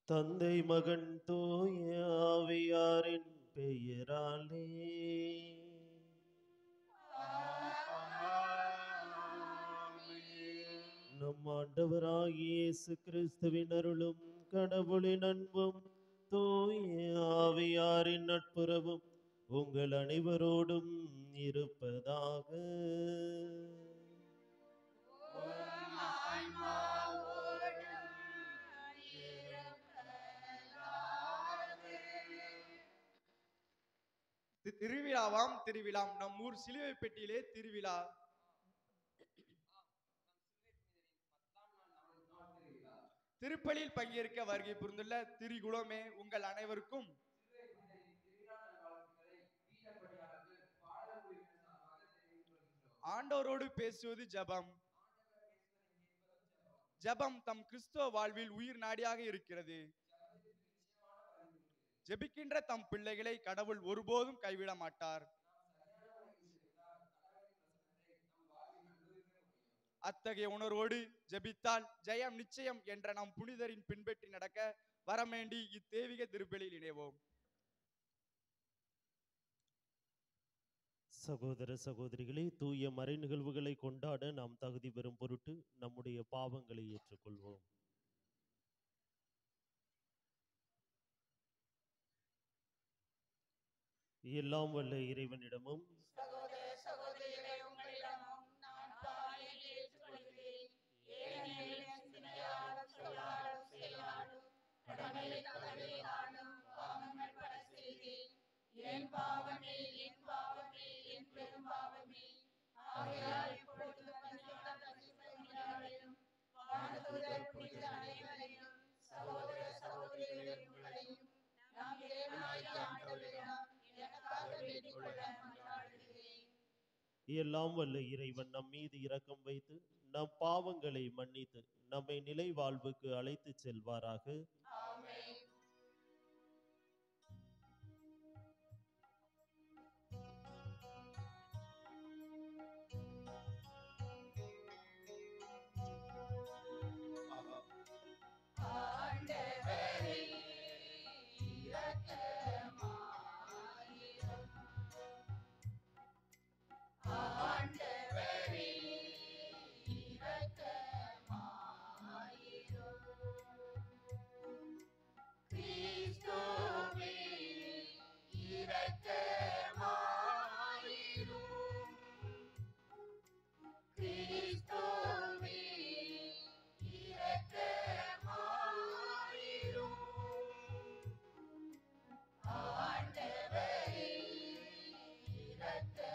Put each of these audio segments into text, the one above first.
தந்தை மகன் தூய ஆவியாரின் பெயராலே நம் ஆண்டவராகிய இயேசு கிறிஸ்துவின் அருளும் கடவுளின் அன்பும் தூய ஆவியாரின் நட்புறவும் உங்கள் அனைவரோடும் இருப்பதாக. திருவிழாவாம் திருவிழா. நம் ஊர் சிலுவை பெட்டியிலே திருவிழா. திருப்பலியில் பங்கேற்க வருகை புரிந்துள்ள திரிகுலமே உங்கள் அனைவருக்கும் ஆண்டவரோடு பேசுவது ஜபம். ஜபம் தம் கிறிஸ்துவ வாழ்வில் உயிர் நாடியாக இருக்கிறது. ஜெபிக்கின்ற தம் பிள்ளைகளை கடவுள் ஒருபோதும் கைவிட மாட்டார். அத்தகைய உணர்வோடு ஜெபித்தால் ஜெயம் நிச்சயம் என்ற நம் புனிதரின் பின்பற்றி நடக்க வரமேண்டி இத்தேவிக திருப்பலியில் இணைவோம். சகோதர சகோதரிகளே, தூய மறை நிகழ்வுகளை கொண்டாட நாம் தகுதி பெறும் பொருட்டு நம்முடைய பாவங்களை ஏற்றுக்கொள்வோம். எல்லாம் வல்ல இறைவனிடமும் சகோதர சகோதரிகளே உங்களிடமும் நான் பாவங்களை ஏற்றுக்கொள்கிறேன். ஏனெனில் சிந்தனையாலும் சொல்லாலும் செயலாலும் கடமையை தவறினாலும் பாவங்கள் பல செய்தேன். என் பாவமே என் பாவமே என் பெரும் பாவமே. ஆகையால் இப்பொழுது பரிசுத்தமிழாவையும் வானதூதர் புனிதர் அனைவரையும் சகோதர சகோதரிகளே உங்களையும் நாம் இறைவனாகிய ஆண்டவரிடம் எனக்காக வேண்டிக் கொள்ள மன்றாடுகிறேன். எல்லாம் வல்ல இறைவன் நம் மீது இரக்கம் வைத்து நம் பாவங்களை மன்னித்து நம்மை நிலை வாழ்வுக்கு அழைத்து செல்வாராக. ஆமென். ஆண்டவரே இரக்கமாயிரும். ஆண்டவரே இரக்கமாயிரும். கிறிஸ்துவே இரக்கமாயிரும். கிறிஸ்துவே இரக்கமாயிரும். ஆண்டவரே இரக்கமாயிரும்.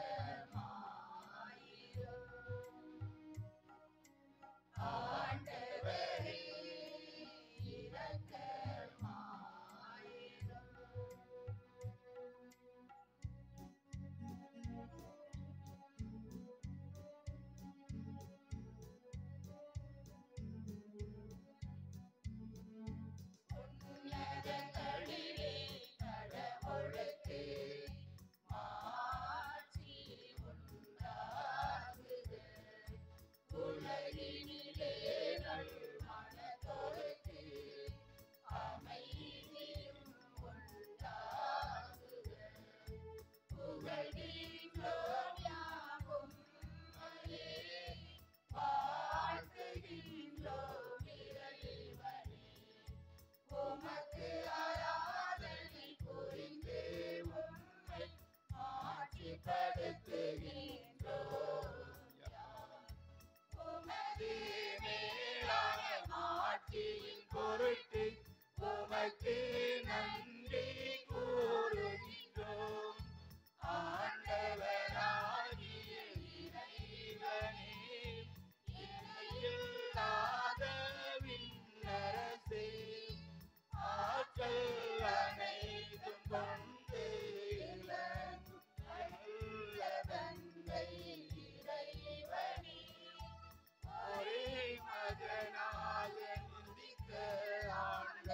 ஆண்டவரே உன்னதங்களிலே கடவுளுக்கு மாட்சி உண்டாகுக. உலகினிலே நல் மனத்தோருக்கு அமைதியும் உண்டாகுக. புகழ்கின்றோம் யாவும் உம்மையே, வாழ்த்துகின்றோம் இறைவனே. உமக்கு ஆராதனை புரிந்து உம்மை மாட்சிப்படுத்துகின்றோம். உமது மேலான மாட்சியின் பொருட்டு உமக்கு நன்றி கூறுகின்றோம். ஆண்டவராகிய இறைவனே, இணையில்லாத விண்ணரசே, ஆற்றல் அனைத்தும் கொண்டு இலங்கும் நல்ல தந்தை இறைவனே, ஒரே மகனாக உதித்த ஆண்ட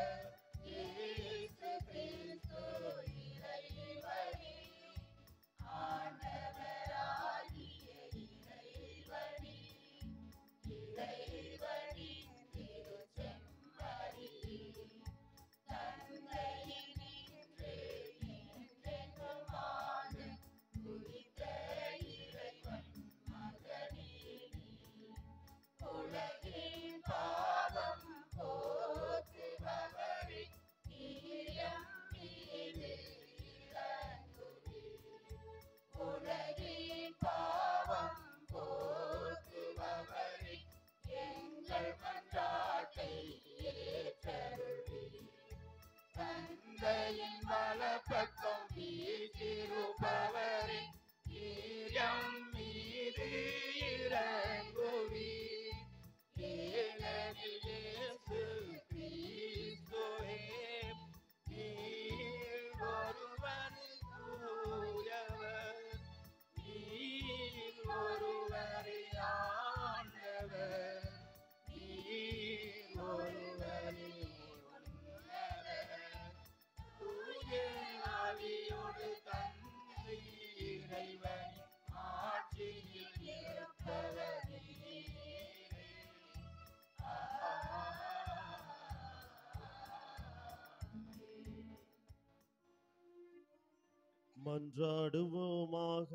மன்றாடுவோமாக.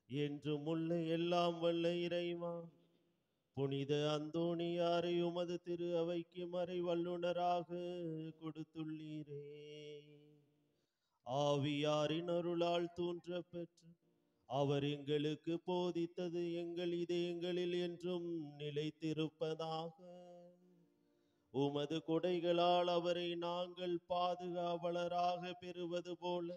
என்றும் உள்ள எல்லாம் வல்ல இறைவா, புனித அந்தோணியாரை உமது திரு அவைக்கு மறை வல்லுனராக கொடுத்துள்ளீரே. ஆவியாரின் அருளால் தூன்ற பெற்று அவர் எங்களுக்கு போதித்தது எங்கள் இதயங்களில் என்றும் நிலைத்திருப்பதாக. உமது கொடைகளால் அவரை நாங்கள் பாதுகாவலராக பெறுவது போல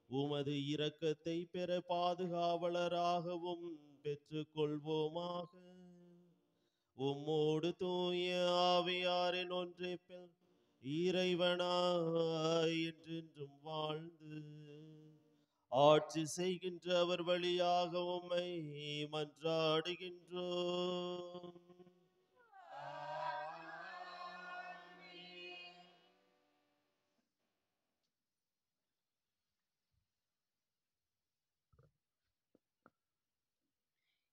உமது இரக்கத்தை பெற பாதுகாவலராகவும் பெற்றுக்கொள்வோமாக. உம்மோடு தூய ஆவியாரின் ஒன்றிப்பில் இறைவனாய் என்றென்றும் வாழ்ந்து ஆட்சி செய்கின்ற அவர் வழியாக உம்மை மன்றாடுகின்றோம்.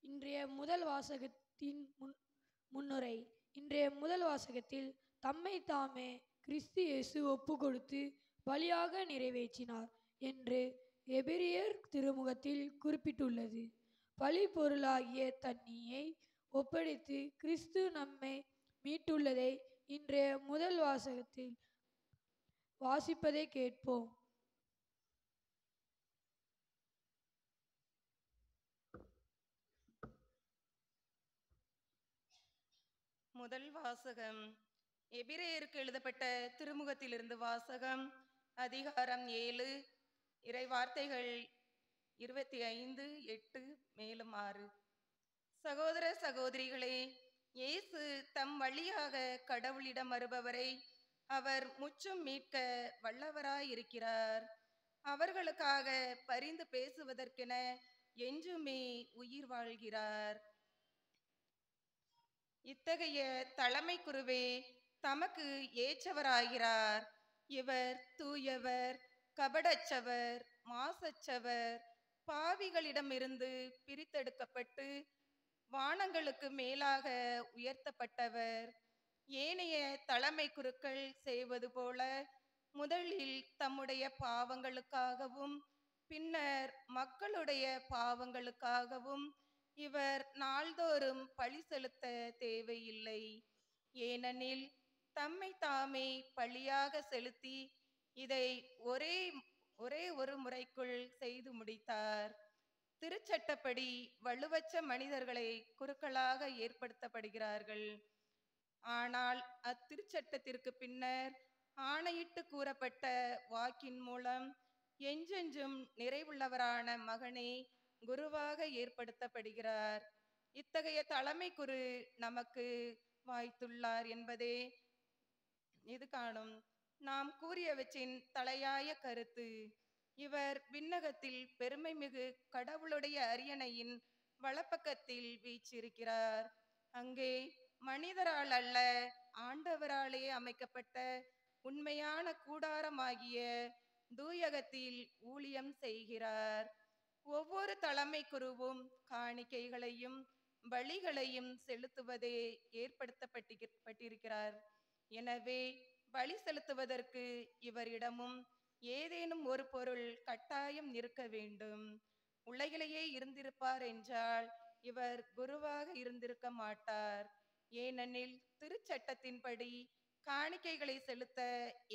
இன்றைய முதல் வாசகத்தின் முன்னுரை. இன்றைய முதல் வாசகத்தில் தம்மை தாமே கிறிஸ்து இயேசு ஒப்பு கொடுத்து பலியாக நிறைவேற்றினார் என்று எபிரியர் திருமுகத்தில் குறிப்பிட்டுள்ளது. பலி பொருளாகிய தன்னையை ஒப்படைத்து கிறிஸ்து நம்மை மீட்டுள்ளதை இன்றைய முதல் வாசகத்தில் வாசிப்பதை கேட்போம். முதல் வாசகம் எபிரேயருக்கு எழுதப்பட்ட திருமுகத்திலிருந்து வாசகம். அதிகாரம் 7, இறை வார்த்தைகள் 25, 8 மேலும் 6. சகோதர சகோதரிகளே, இயேசு தம் வழியாக கடவுளிடம் வருபவரை அவர் முற்றும் மீட்க வல்லவராயிருக்கிறார். அவர்களுக்காக பரிந்து பேசுவதற்கென என்றுமே உயிர் வாழ்கிறார். இத்தகைய தலைமை குருவே தமக்கு ஏற்றவராகிறார். இவர் தூயவர், கபடற்றவர், மாசற்றவர், பாவிகளிடமிருந்து பிரித்தெடுக்கப்பட்டு வானங்களுக்கு மேலாக உயர்த்தப்பட்டவர். ஏனைய தலைமை குருக்கள் செய்வது போல முதலில் தம்முடைய பாவங்களுக்காகவும் பின்னர் மக்களுடைய பாவங்களுக்காகவும் இவர் நாள்தோறும் பழி செலுத்த தேவையில்லை. ஏனெனில் தம்மை தாமே பழியாக செலுத்தி இதை ஒரே ஒரு முறைக்குள் செய்து முடித்தார். திருச்சட்டப்படி வலுவற்ற மனிதர்களை குருக்களாக ஏற்படுத்தப்படுகிறார்கள். ஆனால் அத்திருச்சட்டத்திற்கு பின்னர் ஆணையிட்டு கூறப்பட்ட வாக்கின் மூலம் என்றென்றும் நிறைவுள்ளவரான மகனே குருவாக ஏற்படுத்தப்படுகிறார். இத்தகைய தலைமை குரு நமக்கு வாய்த்துள்ளார் என்பதே இது காணும் நாம் கூறியவற்றின் தலையாய கருத்து. இவர் விண்ணகத்தில் பெருமை மிகு கடவுளுடைய அரியணையின் வலப்பக்கத்தில் வீற்றிருக்கிறார். அங்கே மனிதரால் அல்ல, ஆண்டவராலே அமைக்கப்பட்ட உண்மையான கூடாரமாகிய தூயகத்தில் ஊழியம் செய்கிறார். ஒவ்வொரு தலைமை குருவும் காணிக்கைகளையும் பலிகளையும் செலுத்துவதே ஏற்படுத்தப்பட்டிருக்கிறார். எனவே பலி செலுத்துவதற்கு இவரிடமும் ஏதேனும் ஒரு பொருள் கட்டாயம் இருக்க வேண்டும். உலகிலேயே இருந்திருப்பார் என்றால் இவர் குருவாக இருந்திருக்க மாட்டார். ஏனெனில் திருச்சட்டத்தின்படி காணிக்கைகளை செலுத்த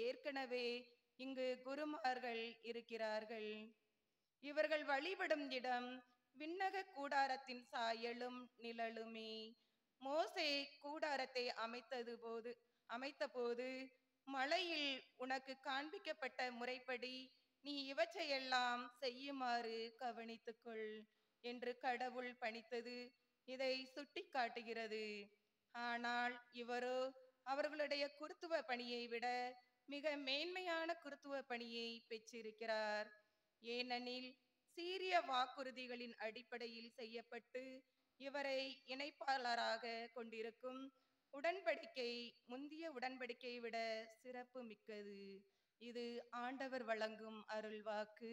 ஏற்கனவே இங்கு குருமார்கள் இருக்கிறார்கள். இவர்கள் வழிபடும் இடம் விண்ணக கூடாரத்தின் சாயலும் நிழலுமே. மோசே கூடாரத்தை அமைத்தபோது மலையில் உனக்கு காண்பிக்கப்பட்ட முறைப்படி நீ இவற்றையெல்லாம் செய்யுமாறு கவனித்துக்கொள் என்று கடவுள் பணித்தது இதை சுட்டி காட்டுகிறது. ஆனால் இவரோ அவர்களுடைய குருத்துவ பணியை விட மிக மேன்மையான குருத்துவ பணியை பெற்றிருக்கிறார். ஏனெனில் சீரிய வாக்குறுதிகளின் அடிப்படையில் செய்யப்பட்டு இவரை இணைப்பாளராக கொண்டிருக்கும் உடன்படிக்கை முந்திய உடன்படிக்கையை விட சிறப்பு மிக்கது. இது ஆண்டவர் வழங்கும் அருள்வாக்கு.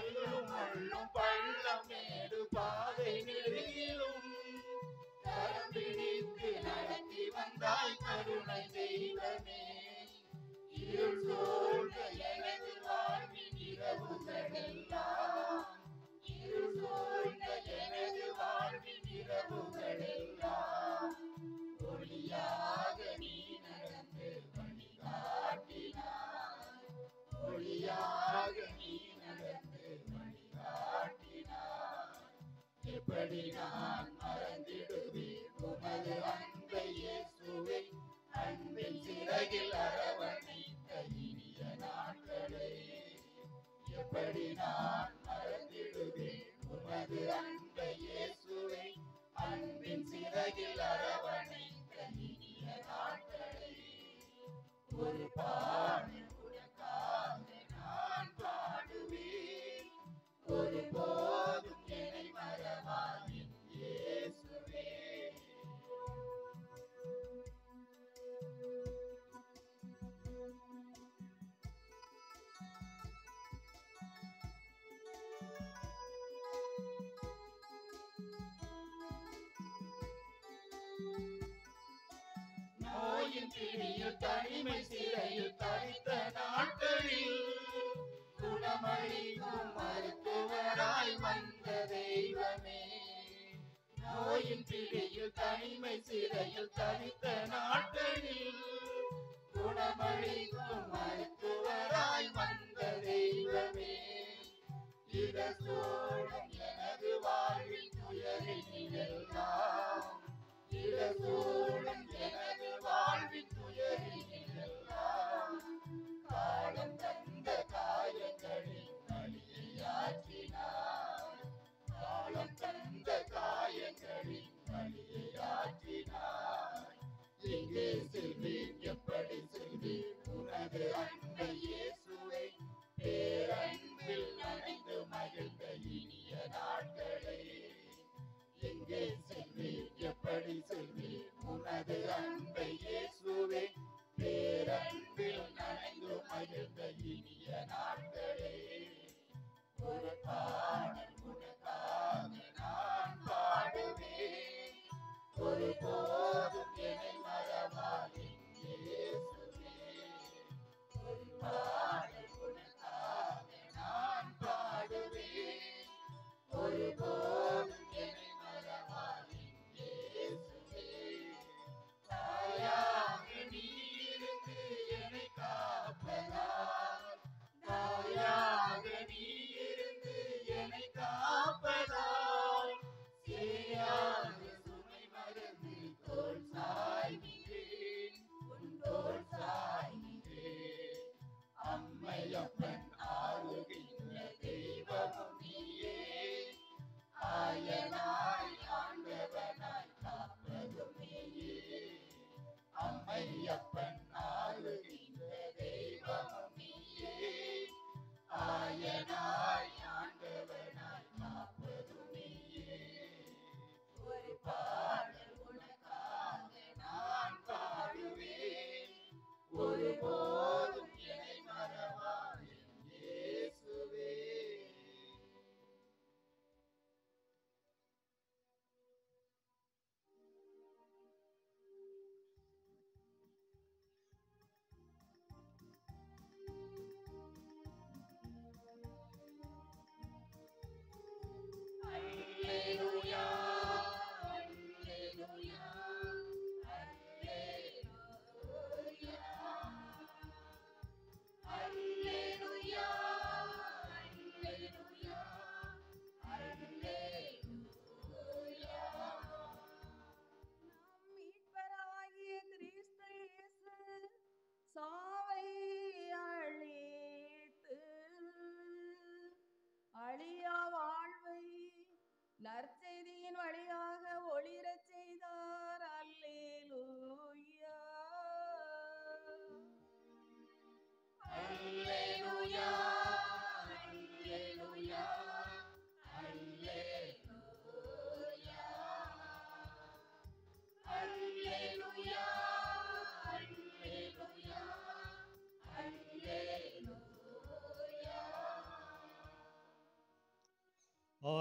கல்லும் முள்ளும் பள்ளம் மேடு பாதை நெடுகிலும் கரம் பிடித்து நடத்தி வந்தாய் கருணை தெய்வமே. இருள் சூழ்ந்த எனது வாழ்வின் இரவுகளெல்லாம், இருள் சூழ்ந்த எனது வாழ்வின் இரவுகளெல்லாம் ஒளியாக நீ நடந்து வழிகாட்டினாய், ஒளியாக நீ நடந்து வழிகாட்டினாய். எப்படி நான் மறந்திடுவேன் உமது அன்பை இயேசுவே, அன்பின் சிறகில் அரவணைத்த இனிய நாட்களே. எப்படி நான் மறந்திடுவேன் உமது அன்பை இயேசுவே, அன்பின் சிறகில் அரவணைத்த இனிய நாட்களே. ஒரு பாடு உனக்காக நான் பாடுவேன், ஒருபோதும் என்னை மறவாய் என் இயேசுவே. நோயின் பிடியில் தனிமை சிறையில் தவித்த நாட்களில் குணமளிக்கும் மருத்துவராய் வந்த தெய்வமே. நோயின் பிடியில் தனிமை சிறையில் தவித்த நாட்களில் குணமளிக்கும் மருத்துவராய் வந்த தெய்வமே. இடசூழும் எனது வாழ்வில் துயரினிலெல்லாம், இடசூழும் எனது வாழ்வின் துயரினிலெல்லாம் காலம் தந்த காயங்களின் வலியாற்றினார், காலம் தந்த காயங்களின் வலியாற்றினார். எங்கே செல்வேன் எப்படி செல்வேன் உனது அன்பை இயேசுவே, பேரன்பில் நனைந்து மகிழ்ந்த இனிய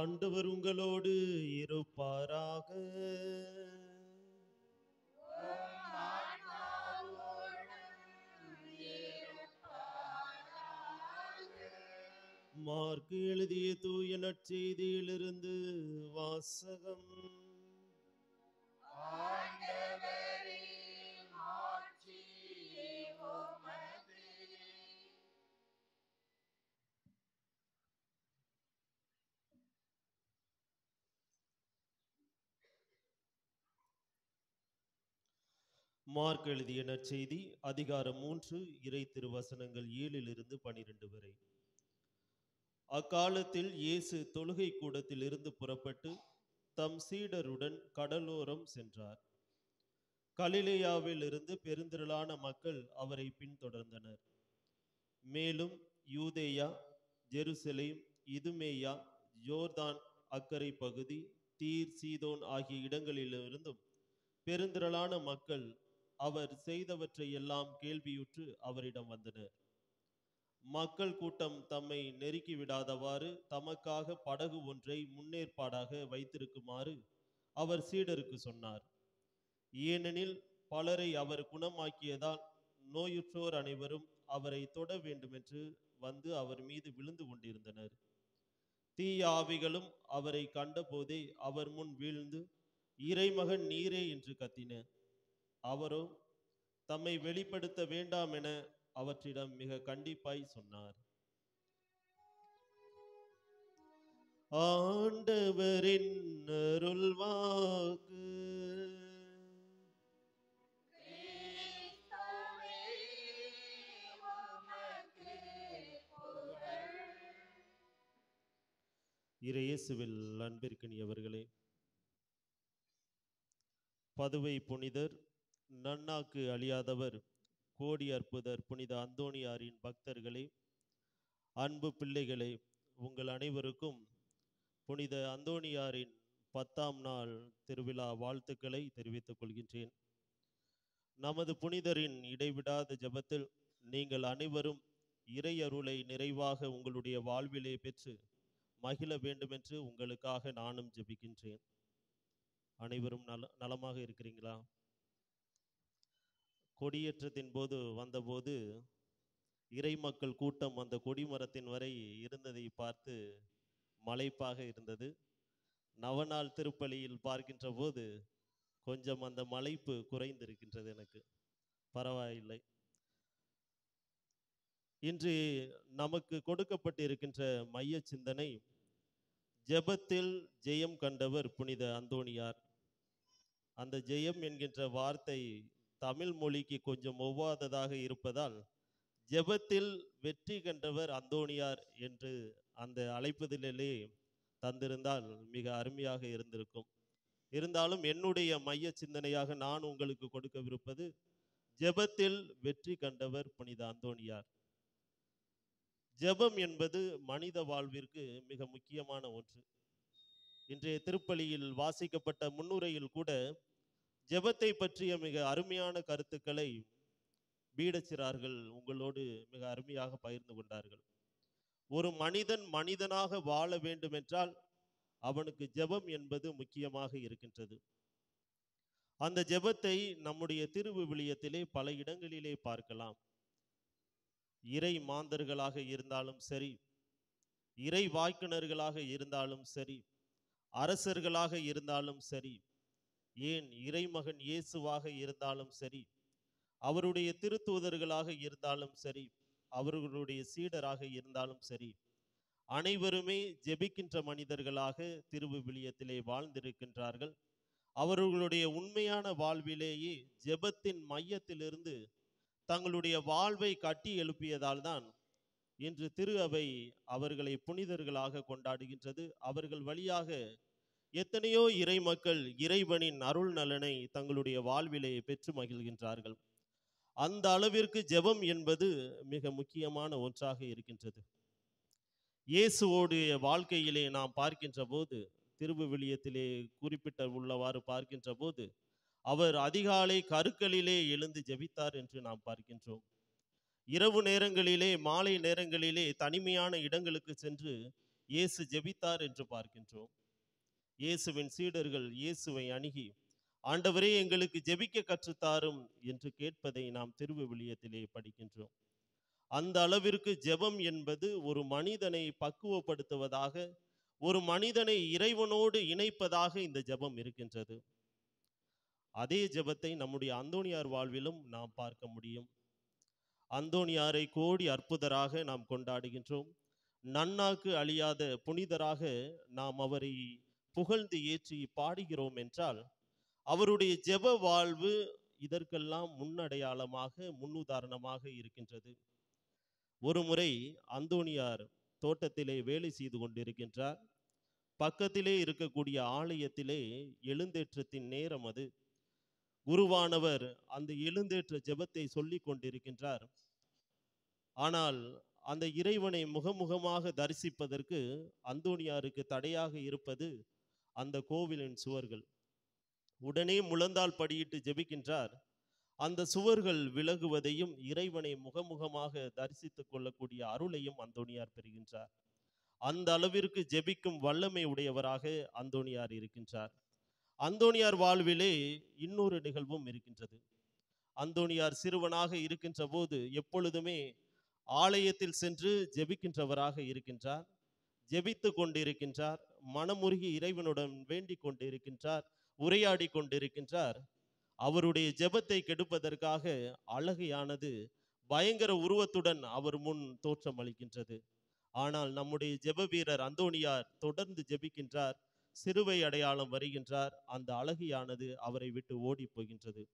ஆண்டவர் உங்களோடு இருப்பாராக. மார்க்கு எழுதிய தூய நற்செய்தியிலிருந்து வாசகம். மார்க் எழுதிய நற்செய்தி அதிகாரம் 3 இறை திருவசனங்கள் 7-12 வரை. அக்காலத்தில் இயேசு தொழுகை கூடத்தில் இருந்து புறப்பட்டு தம் சீடருடன் கடலோரம் சென்றார். கலிலேயாவில் இருந்து பெருந்திரளான மக்கள் அவரை பின்தொடர்ந்தனர். மேலும் யூதேயா, ஜெருசலேம், இதுமேயா, யோர்தான் அக்கரை பகுதி, தீர், சீதோன் ஆகிய இடங்களிலிருந்தும் பெருந்திரளான மக்கள் அவர் செய்தவற்றை எல்லாம் கேள்வியுற்று அவரிடம் வந்தனர். மக்கள் கூட்டம் தம்மை நெருக்கி விடாதவாறு தமக்காக படகு ஒன்றை முன்னேற்பாடாக வைத்திருக்குமாறு அவர் சீடருக்கு சொன்னார். ஏனெனில் பலரை அவர் குணமாக்கியதால் நோயுற்றோர் அனைவரும் அவரை தொட வேண்டுமென்று வந்து அவர் மீது விழுந்து கொண்டிருந்தனர். தீய ஆவிகளும் அவரை கண்டபோதே அவர் முன் வீழ்ந்து, இறைமகன் நீரே என்று கத்தின. அவரோ தம்மை வெளிப்படுத்த வேண்டாம் என அவற்றிடம் மிக கண்டிப்பாய் சொன்னார். ஆண்டவரின் அருள்வாக்கு. இயேசுவில் அன்பிற்கினியவர்களே, பதுவை புனிதர், நன்னாக்கு அழியாதவர், கோடி அற்புதர் புனித அந்தோணியாரின் பக்தர்களே, அன்பு பிள்ளைகளே, உங்கள் அனைவருக்கும் புனித அந்தோணியாரின் 10ஆம் நாள் திருவிழா வாழ்த்துக்களை தெரிவித்துக் கொள்கின்றேன். நமது புனிதரின் இடைவிடாத ஜெபத்தில் நீங்கள் அனைவரும் இறை அருளை நிறைவாக உங்களுடைய வாழ்விலே பெற்று மகிழ வேண்டுமென்று உங்களுக்காக நானும் ஜெபிக்கின்றேன். அனைவரும் நலமாக இருக்கிறீங்களா? கொடியேற்றத்தின் போது வந்தபோது இறை மக்கள் கூட்டம் அந்த கொடிமரத்தின் வரை இருந்ததை பார்த்து மலைப்பாக இருந்தது. நவநாள் திருப்பலியில் பார்க்கின்ற போது கொஞ்சம் அந்த மலைப்பு குறைந்திருக்கின்றது. எனக்கு பரவாயில்லை. இன்று நமக்கு கொடுக்கப்பட்டிருக்கின்ற மைய சிந்தனை, ஜெபத்தில் ஜெயம் கண்டவர் புனித அந்தோணியார். அந்த ஜெயம் என்கின்ற வார்த்தை தமிழ் மொழிக்கு கொஞ்சம் ஒவ்வாததாக இருப்பதால் ஜெபத்தில் வெற்றி கண்டவர் அந்தோணியார் என்று அந்த அழைப்பதிலே தந்திருந்தால் மிக அருமையாக இருந்திருக்கும். இருந்தாலும் என்னுடைய மைய சிந்தனையாக நான் உங்களுக்கு கொடுக்கவிருப்பது, ஜெபத்தில் வெற்றி கண்டவர் புனித அந்தோணியார். ஜெபம் என்பது மனித வாழ்விற்கு மிக முக்கியமான ஒன்று. இன்றைய திருப்பலியில் வாசிக்கப்பட்ட முன்னுரையில் கூட ஜெபத்தை பற்றிய மிக அருமையான கருத்துக்களை பீடச்சிறார்கள் உங்களோடு மிக அருமையாக பகிர்ந்து கொண்டார்கள். ஒரு மனிதன் மனிதனாக வாழ வேண்டுமென்றால் அவனுக்கு ஜெபம் என்பது முக்கியமாக இருக்கின்றது. அந்த ஜெபத்தை நம்முடைய திருவிவிலியத்திலே பல இடங்களிலே பார்க்கலாம். இறை மாந்தர்களாக இருந்தாலும் சரி, இறை வாய்க்குனர்களாக இருந்தாலும் சரி, அரசர்களாக இருந்தாலும் சரி, ஏன் இறைமகன் இயேசுவாக இருந்தாலும் சரி, அவருடைய திருத்தூதர்களாக இருந்தாலும் சரி, அவர்களுடைய சீடராக இருந்தாலும் சரி, அனைவருமே ஜெபிக்கின்ற மனிதர்களாக திருவிவிலியத்திலே வாழ்ந்திருக்கின்றார்கள். அவர்களுடைய உண்மையான வாழ்விலேயே ஜெபத்தின் மையத்திலிருந்து தங்களுடைய வாழ்வை கட்டி எழுப்பியதால் தான் இன்று திரு அவை அவர்களை புனிதர்களாக கொண்டாடுகின்றது. அவர்கள் வழியாக எத்தனையோ இறை மக்கள் இறைவனின் அருள் நலனை தங்களுடைய வாழ்விலே பெற்று மகிழ்கின்றார்கள். அந்த அளவிற்கு ஜெபம் என்பது மிக முக்கியமான ஒன்றாக இருக்கின்றது. இயேசுவோடைய வாழ்க்கையிலே நாம் பார்க்கின்ற போது, திருவிவிலியத்திலே குறிப்பிட்ட உள்ளவாறு பார்க்கின்ற போது, அவர் அதிகாலை கருக்களிலே எழுந்து ஜெபித்தார் என்று நாம் பார்க்கின்றோம். இரவு நேரங்களிலே, மாலை நேரங்களிலே தனிமையான இடங்களுக்கு சென்று இயேசு ஜெபித்தார் என்று பார்க்கின்றோம். இயேசுவின் சீடர்கள் இயேசுவை அணுகி, ஆண்டவரே எங்களுக்கு ஜெபிக்க கற்றுத்தாரும் என்று கேட்பதை நாம் திருவிவிலியத்திலே படிக்கின்றோம். அந்த அளவிற்கு ஜெபம் என்பது ஒரு மனிதனை பக்குவப்படுத்துவதாக, ஒரு மனிதனை இறைவனோடு இணைப்பதாக இந்த ஜெபம் இருக்கின்றது. அதே ஜெபத்தை நம்முடைய அந்தோணியார் வாழ்விலும் நாம் பார்க்க முடியும். அந்தோணியாரை கோடி அற்புதராக நாம் கொண்டாடுகின்றோம். நன்னாக்கு அழியாத புனிதராக நாம் அவரை புகழ்ந்து ஏற்றி பாடுகிறோம் என்றால், அவருடைய ஜெப வாழ்வு இதற்கெல்லாம் முன்னடையாளமாக, முன்னுதாரணமாக இருக்கின்றது. ஒரு முறை அந்தோணியார் தோட்டத்திலே வேலை செய்து கொண்டிருக்கின்றார். பக்கத்திலே இருக்கக்கூடிய ஆலயத்திலே எழுந்தேற்றத்தின் நேரம் அது. குருவானவர் அந்த எழுந்தேற்ற ஜெபத்தை சொல்லி கொண்டிருக்கின்றார். ஆனால் அந்த இறைவனை முகமுகமாக தரிசிப்பதற்கு அந்தோணியாருக்கு தடையாக இருப்பது அந்த கோவிலின் சுவர்கள். உடனே முழந்தால் படியிட்டு ஜெபிக்கின்றார். அந்த சுவர்கள் விலகுவதையும் இறைவனை முகமுகமாக தரிசித்துக் கொள்ளக்கூடிய அருளையும் அந்தோணியார் பெறுகின்றார். அந்த அளவிற்கு ஜெபிக்கும் வல்லமை உடையவராக அந்தோணியார் இருக்கின்றார். அந்தோணியார் வாழ்விலே இன்னொரு நிகழ்வும் இருக்கின்றது. அந்தோணியார் சிறுவனாக இருக்கின்ற போது எப்பொழுதுமே ஆலயத்தில் சென்று ஜெபிக்கின்றவராக இருக்கின்றார். ஜெபித்து கொண்டிருக்கின்றார். மனமுருகி இறைவனுடன் வேண்டிக் கொண்டிருக்கின்றார், உரையாடி கொண்டிருக்கின்றார். அவருடைய ஜெபத்தை கெடுப்பதற்காக அழகையானது பயங்கர உருவத்துடன் அவர் முன் தோற்றமளிக்கின்றது. ஆனால் நம்முடைய ஜெப வீரர் அந்தோணியார் தொடர்ந்து ஜெபிக்கின்றார். சிறுவை அடையாளம் வருகின்றார். அந்த அழகியானது அவரை விட்டு ஓடி போகின்றது.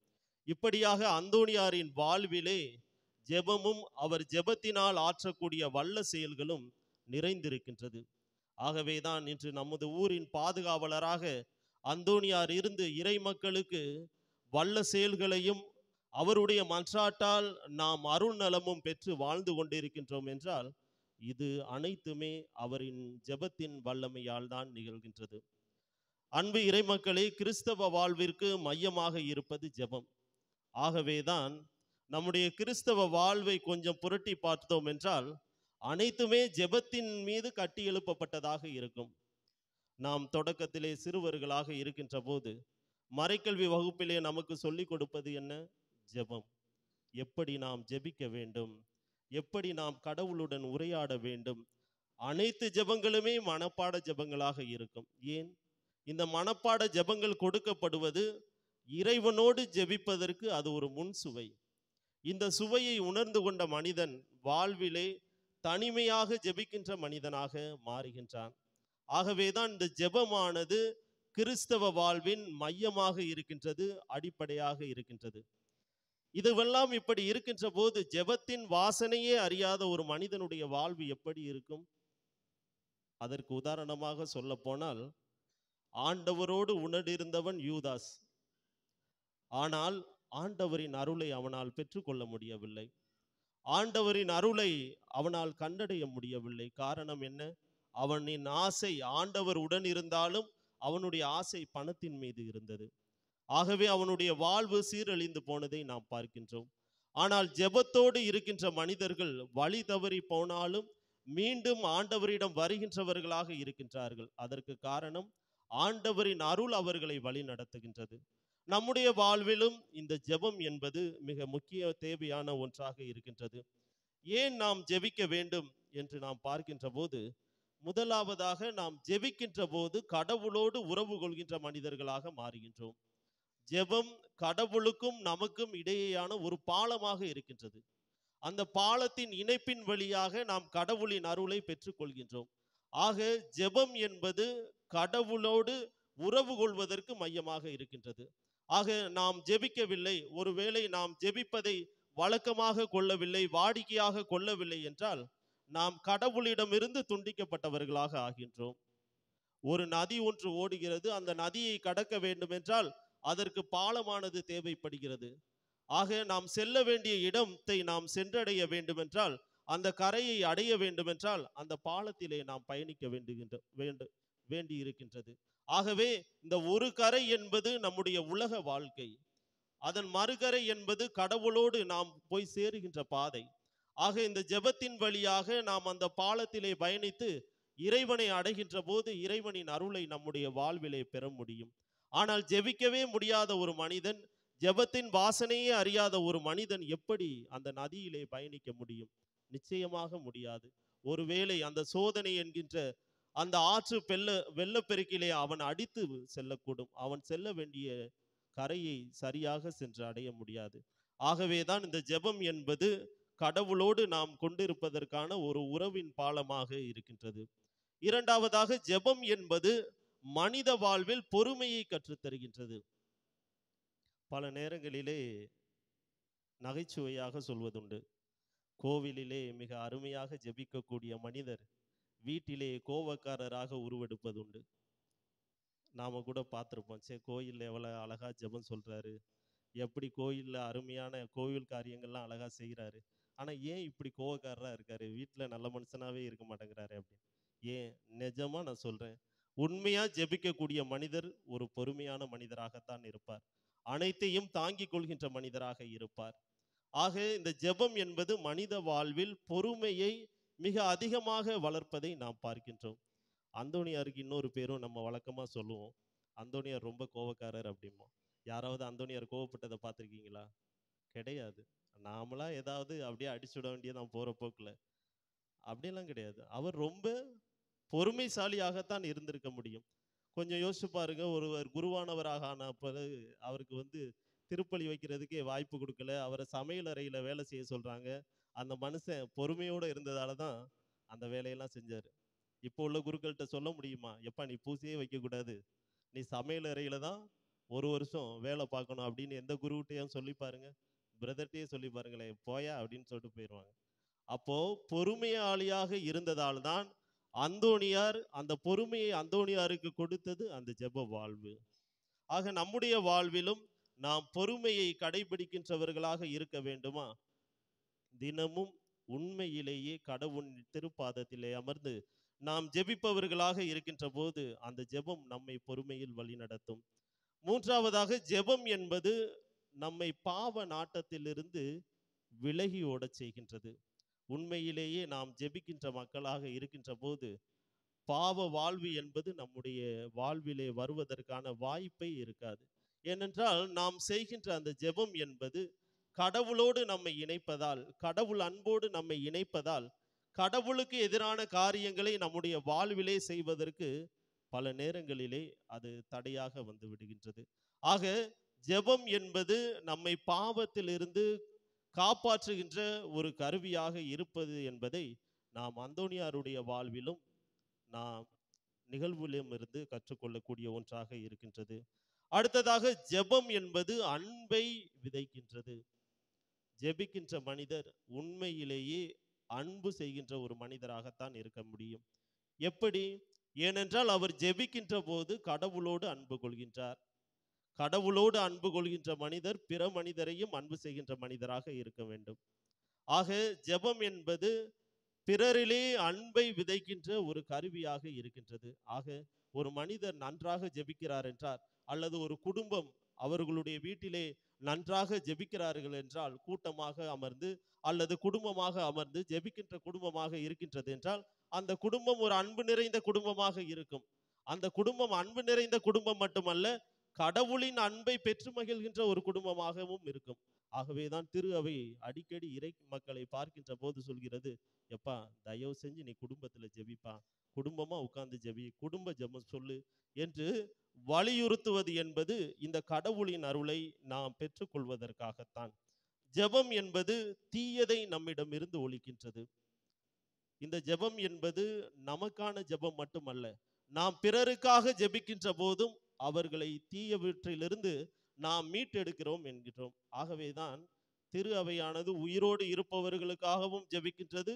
இப்படியாக அந்தோணியாரின் வாழ்விலே ஜெபமும் அவர் ஜெபத்தினால் ஆற்றக்கூடிய வல்ல செயல்களும் நிறைந்திருக்கின்றது. ஆகவேதான் இன்று நமது ஊரின் பாதுகாவலராக அந்தோணியார் இருந்து இறை மக்களுக்கு வல்ல செயல்களையும் அவருடைய மன்றாட்டால் நாம் அருள் நலமும் பெற்று வாழ்ந்து கொண்டிருக்கின்றோம் என்றால், இது அனைத்துமே அவரின் ஜெபத்தின் வல்லமையால் தான் நிகழ்கின்றது. அன்பு இறைமக்களே, கிறிஸ்தவ வாழ்விற்கு மையமாக இருப்பது ஜெபம். ஆகவேதான் நம்முடைய கிறிஸ்தவ வாழ்வை கொஞ்சம் புரட்டி பார்த்தோம் என்றால், அனைத்துமே ஜெபத்தின் மீது கட்டி எழுப்பப்பட்டதாக இருக்கும். நாம் தொடக்கத்திலே சிறுவர்களாக இருக்கின்ற போது மறைக்கல்வி வகுப்பிலே நமக்கு சொல்லிக் கொடுப்பது என்ன? ஜெபம். எப்படி நாம் ஜெபிக்க வேண்டும், எப்படி நாம் கடவுளுடன் உரையாட வேண்டும். அனைத்து ஜெபங்களுமே மனப்பாட ஜெபங்களாக இருக்கும். ஏன்? இந்த மனப்பாட ஜெபங்கள் கொடுக்கப்படுவது இறைவனோடு ஜெபிப்பதற்கு அது ஒரு முன் சுவை. இந்த சுவையை உணர்ந்து கொண்ட மனிதன் வாழ்விலே தனிமையாக ஜெபிக்கின்ற மனிதனாக மாறுகின்றான். ஆகவேதான் இந்த ஜெபமானது கிறிஸ்தவ வாழ்வின் மையமாக இருக்கின்றது, அடிப்படையாக இருக்கின்றது. இதுவெல்லாம் இப்படி இருக்கின்ற போது ஜெபத்தின் வாசனையே அறியாத ஒரு மனிதனுடைய வாழ்வு எப்படி இருக்கும்? அதற்கு உதாரணமாக சொல்ல போனால், ஆண்டவரோடு உணர்ந்திருந்தவன் யூதாஸ். ஆனால் ஆண்டவரின் அருளை அவனால் பெற்றுக்கொள்ள முடியவில்லை. ஆண்டவரின் அருளை அவனால் கண்டடைய முடியவில்லை. காரணம் என்ன? அவனின் ஆசை, ஆண்டவர் உடன் இருந்தாலும் அவனுடைய ஆசை பணத்தின் மீது இருந்தது. ஆகவே அவனுடைய வாழ்வு சீரழிந்து போனதை நாம் பார்க்கின்றோம். ஆனால் ஜெபத்தோடு இருக்கின்ற மனிதர்கள் வழி தவறி போனாலும் மீண்டும் ஆண்டவரிடம் வருகின்றவர்களாக இருக்கின்றார்கள். அதற்கு காரணம் ஆண்டவரின் அருள் அவர்களை வழி நடத்துகின்றது. நம்முடைய வாழ்விலும் இந்த ஜெபம் என்பது மிக முக்கிய தேவையான ஒன்றாக இருக்கின்றது. ஏன் நாம் ஜெபிக்க வேண்டும் என்று நாம் பார்க்கின்ற போது, முதலாவதாக நாம் ஜெபிக்கின்ற போது கடவுளோடு உறவு கொள்கின்ற மனிதர்களாக மாறுகின்றோம். ஜெபம் கடவுளுக்கும் நமக்கும் இடையேயான ஒரு பாலமாக இருக்கின்றது. அந்த பாலத்தின் இணைப்பின் வழியாக நாம் கடவுளின் அருளை பெற்றுக் கொள்கின்றோம். ஆக ஜெபம் என்பது கடவுளோடு உறவு கொள்வதற்கு மையமாக இருக்கின்றது. ஆக நாம் ஜெபிக்கவில்லை, ஒருவேளை நாம் ஜெபிப்பதை வழக்கமாக கொள்ளவில்லை, வாடிக்கையாக கொள்ளவில்லை என்றால் நாம் கடவுளிடமிருந்து துண்டிக்கப்பட்டவர்களாக ஆகின்றோம். ஒரு நதி ஒன்று ஓடுகிறது. அந்த நதியை கடக்க வேண்டும் என்றால் அதற்கு பாலமானது தேவைப்படுகிறது. ஆக நாம் செல்ல வேண்டிய இடத்தை நாம் சென்றடைய வேண்டுமென்றால், அந்த கரையை அடைய வேண்டுமென்றால் அந்த பாலத்திலே நாம் பயணிக்க வேண்டி இருக்கின்றது. ஆகவே இந்த ஒரு கரை என்பது நம்முடைய உலக வாழ்க்கை. அதன் மறுகரை என்பது கடவுளோடு நாம் போய் சேருகின்ற பாதை. ஆக இந்த ஜெபத்தின் வழியாக நாம் அந்த பாலத்திலே பயணித்து இறைவனை அடைகின்ற போது இறைவனின் அருளை நம்முடைய வாழ்விலே பெற முடியும். ஆனால் ஜெபிக்கவே முடியாத ஒரு மனிதன், ஜெபத்தின் வாசனையே அறியாத ஒரு மனிதன் எப்படி அந்த நதியிலே பயணிக்க முடியும்? நிச்சயமாக முடியாது. ஒருவேளை அந்த சோதனை என்கின்ற அந்த ஆற்று வெள்ளப்பெருக்கிலே அவன் அடித்து செல்லக்கூடும். அவன் செல்ல வேண்டிய கரையை சரியாக சென்று அடைய முடியாது. ஆகவேதான் இந்த ஜெபம் என்பது கடவுளோடு நாம் கொண்டிருப்பதற்கான ஒரு உறவின் பாலமாக இருக்கின்றது. இரண்டாவதாக, ஜெபம் என்பது மனித வாழ்வில் பொறுமையை கற்றுத்தருகின்றது. பல நேரங்களிலே நகைச்சுவையாக சொல்வதுண்டு, கோவிலிலே மிக அருமையாக ஜெபிக்கக்கூடிய மனிதர் வீட்டிலே கோபக்காரராக உருவெடுப்பதுண்டு. நாம கூட பார்த்துருப்போம், சே கோயிலில் எவ்வளோ அழகா ஜெபம் சொல்றாரு, எப்படி கோயிலில் அருமையான கோவில் காரியங்கள்லாம் அழகா செய்கிறாரு, ஆனால் ஏன் இப்படி கோபக்காரராக இருக்காரு, வீட்டில் நல்ல மனுஷனாவே இருக்க மாட்டேங்கிறாரு அப்படின்னு. ஏன்? நிஜமா நான் சொல்றேன், உண்மையா ஜெபிக்கக்கூடிய மனிதர் ஒரு பொறுமையான மனிதராகத்தான் இருப்பார். அனைத்தையும் தாங்கிக் கொள்கின்ற மனிதராக இருப்பார். ஆக இந்த ஜெபம் என்பது மனித வாழ்வில் பொறுமையை மிக அதிகமாக வளர்ப்பதை நாம் பார்க்கின்றோம். அந்தோணியாருக்கு இன்னொரு பேரும் நம்ம வழக்கமா சொல்லுவோம், அந்தோணியார் ரொம்ப கோபக்காரர் அப்படிம்போம். யாராவது அந்தோணியார் கோவப்பட்டதை பார்த்துருக்கீங்களா? கிடையாது. நாமளா ஏதாவது அப்படியே அடிச்சுட வேண்டியதான் போற போக்குல. அப்படியெல்லாம் கிடையாது. அவர் ரொம்ப பொறுமைசாலியாகத்தான் இருந்திருக்க முடியும். கொஞ்சம் யோசிச்சு பாருங்க, ஒருவர் குருவானவராக ஆன பிறகு அவருக்கு திருப்பலி வைக்கிறதுக்கே வாய்ப்பு கொடுக்கல, அவரை சமையல் அறையில வேலை செய்ய சொல்றாங்க. அந்த மனுஷன் பொறுமையோடு இருந்ததால தான் அந்த வேலையெல்லாம் செஞ்சாரு. இப்போ உள்ள குருக்கள்கிட்ட சொல்ல முடியுமா, எப்பா நீ பூசையே வைக்கக்கூடாது, நீ சமையல் அறையில தான் 1 வருஷம் வேலை பார்க்கணும் அப்படின்னு எந்த குருவிட்டையும் சொல்லி பாருங்க, பிரதர்கிட்டயே சொல்லி பாருங்களேன், போயா அப்படின்னு சொல்லிட்டு போயிடுவாங்க. அப்போ பொறுமையாளியாக இருந்ததால் தான் அந்தோணியார் அந்த பொறுமையை அந்தோணியாருக்கு கொடுத்தது அந்த ஜெப வாழ்வு. ஆக நம்முடைய வாழ்விலும் நாம் பொறுமையை கடைபிடிக்கின்றவர்களாக இருக்க வேண்டுமா? தினமும் உண்மையிலேயே கடவுள் திருப்பாதத்திலே அமர்ந்து நாம் ஜெபிப்பவர்களாக இருக்கின்ற போது அந்த ஜெபம் நம்மை பொறுமையில் வழிநடத்தும். மூன்றாவதாக, ஜெபம் என்பது நம்மை பாவ நாட்டத்திலிருந்து விலகி ஓடச் செய்கின்றது. உண்மையிலேயே நாம் ஜெபிக்கின்ற மக்களாக இருக்கின்ற போது பாவ வாழ்வு என்பது நம்முடைய வாழ்விலே வருவதற்கான வாய்ப்பே இருக்காது. ஏனென்றால் நாம் செய்கின்ற அந்த ஜெபம் என்பது கடவுளோடு நம்மை இணைப்பதால், கடவுள் அன்போடு நம்மை இணைப்பதால், கடவுளுக்கு எதிரான காரியங்களை நம்முடைய வாழ்விலே செய்வதற்கு பல நேரங்களிலே அது தடையாக வந்து விடுகின்றது. ஆக ஜெபம் என்பது நம்மை பாவத்திலிருந்து காப்பாற்றுகின்ற ஒரு கருவியாக இருப்பது என்பதை நாம் அந்தோணியாருடைய வாழ்விலும் நாம் நிகழ்விலும் இருந்து கற்றுக்கொள்ளக்கூடிய ஒன்றாக இருக்கின்றது. அடுத்ததாக, ஜெபம் என்பது அன்பை விதைக்கின்றது. ஜெபிக்கின்ற மனிதர் உண்மையிலேயே அன்பு செய்கின்ற ஒரு மனிதராகத்தான் இருக்க முடியும். எப்படி? ஏனென்றால் அவர் ஜெபிக்கின்ற போது கடவுளோடு அன்பு கொள்கின்றார். கடவுளோடு அன்பு கொள்கின்ற மனிதர் பிற மனிதரையும் அன்பு செய்கின்ற மனிதராக இருக்க வேண்டும். ஆக ஜெபம் என்பது பிறரிலே அன்பை விதைக்கின்ற ஒரு கருவியாக இருக்கின்றது. ஆக ஒரு மனிதர் நன்றாக ஜெபிக்கிறார் என்றார், அல்லது ஒரு குடும்பம் அவர்களுடைய வீட்டிலே நன்றாக ஜெபிக்கிறார்கள் என்றால், கூட்டமாக அமர்ந்து அல்லது குடும்பமாக அமர்ந்து ஜெபிக்கின்ற குடும்பமாக இருக்கின்றது என்றால், அந்த குடும்பம் ஒரு அன்பு நிறைந்த குடும்பமாக இருக்கும். அந்த குடும்பம் அன்பு நிறைந்த குடும்பம் மட்டுமல்ல, கடவுளின் அன்பை பெற்று மகிழ்கின்ற ஒரு குடும்பமாகவும் இருக்கும். ஆகவேதான் திரு அவை அடிக்கடி இறை மக்களை பார்க்கின்ற போது சொல்கிறது, எப்பா தயவு செஞ்சு நீ குடும்பத்துல ஜெபிப்பா, குடும்பமா உட்கார்ந்து ஜெபி, குடும்ப ஜெபம் சொல்லு என்று வலியுறுத்துவது என்பது இந்த கடவுளின் அருளை நாம் பெற்றுக்கொள்வதற்காகத்தான். ஜெபம் என்பது தீயதை நம்மிடமிருந்து ஒழிக்கின்றது. இந்த ஜெபம் என்பது நமக்கான ஜெபம் மட்டுமல்ல, நாம் பிறருக்காக ஜெபிக்கின்ற போதும் அவர்களை தீயவற்றிலிருந்து நாம் மீட்டெடுக்கிறோம் என்கிறோம். ஆகவேதான் திரு அவையானது உயிரோடு இருப்பவர்களுக்காகவும் ஜெபிக்கின்றது,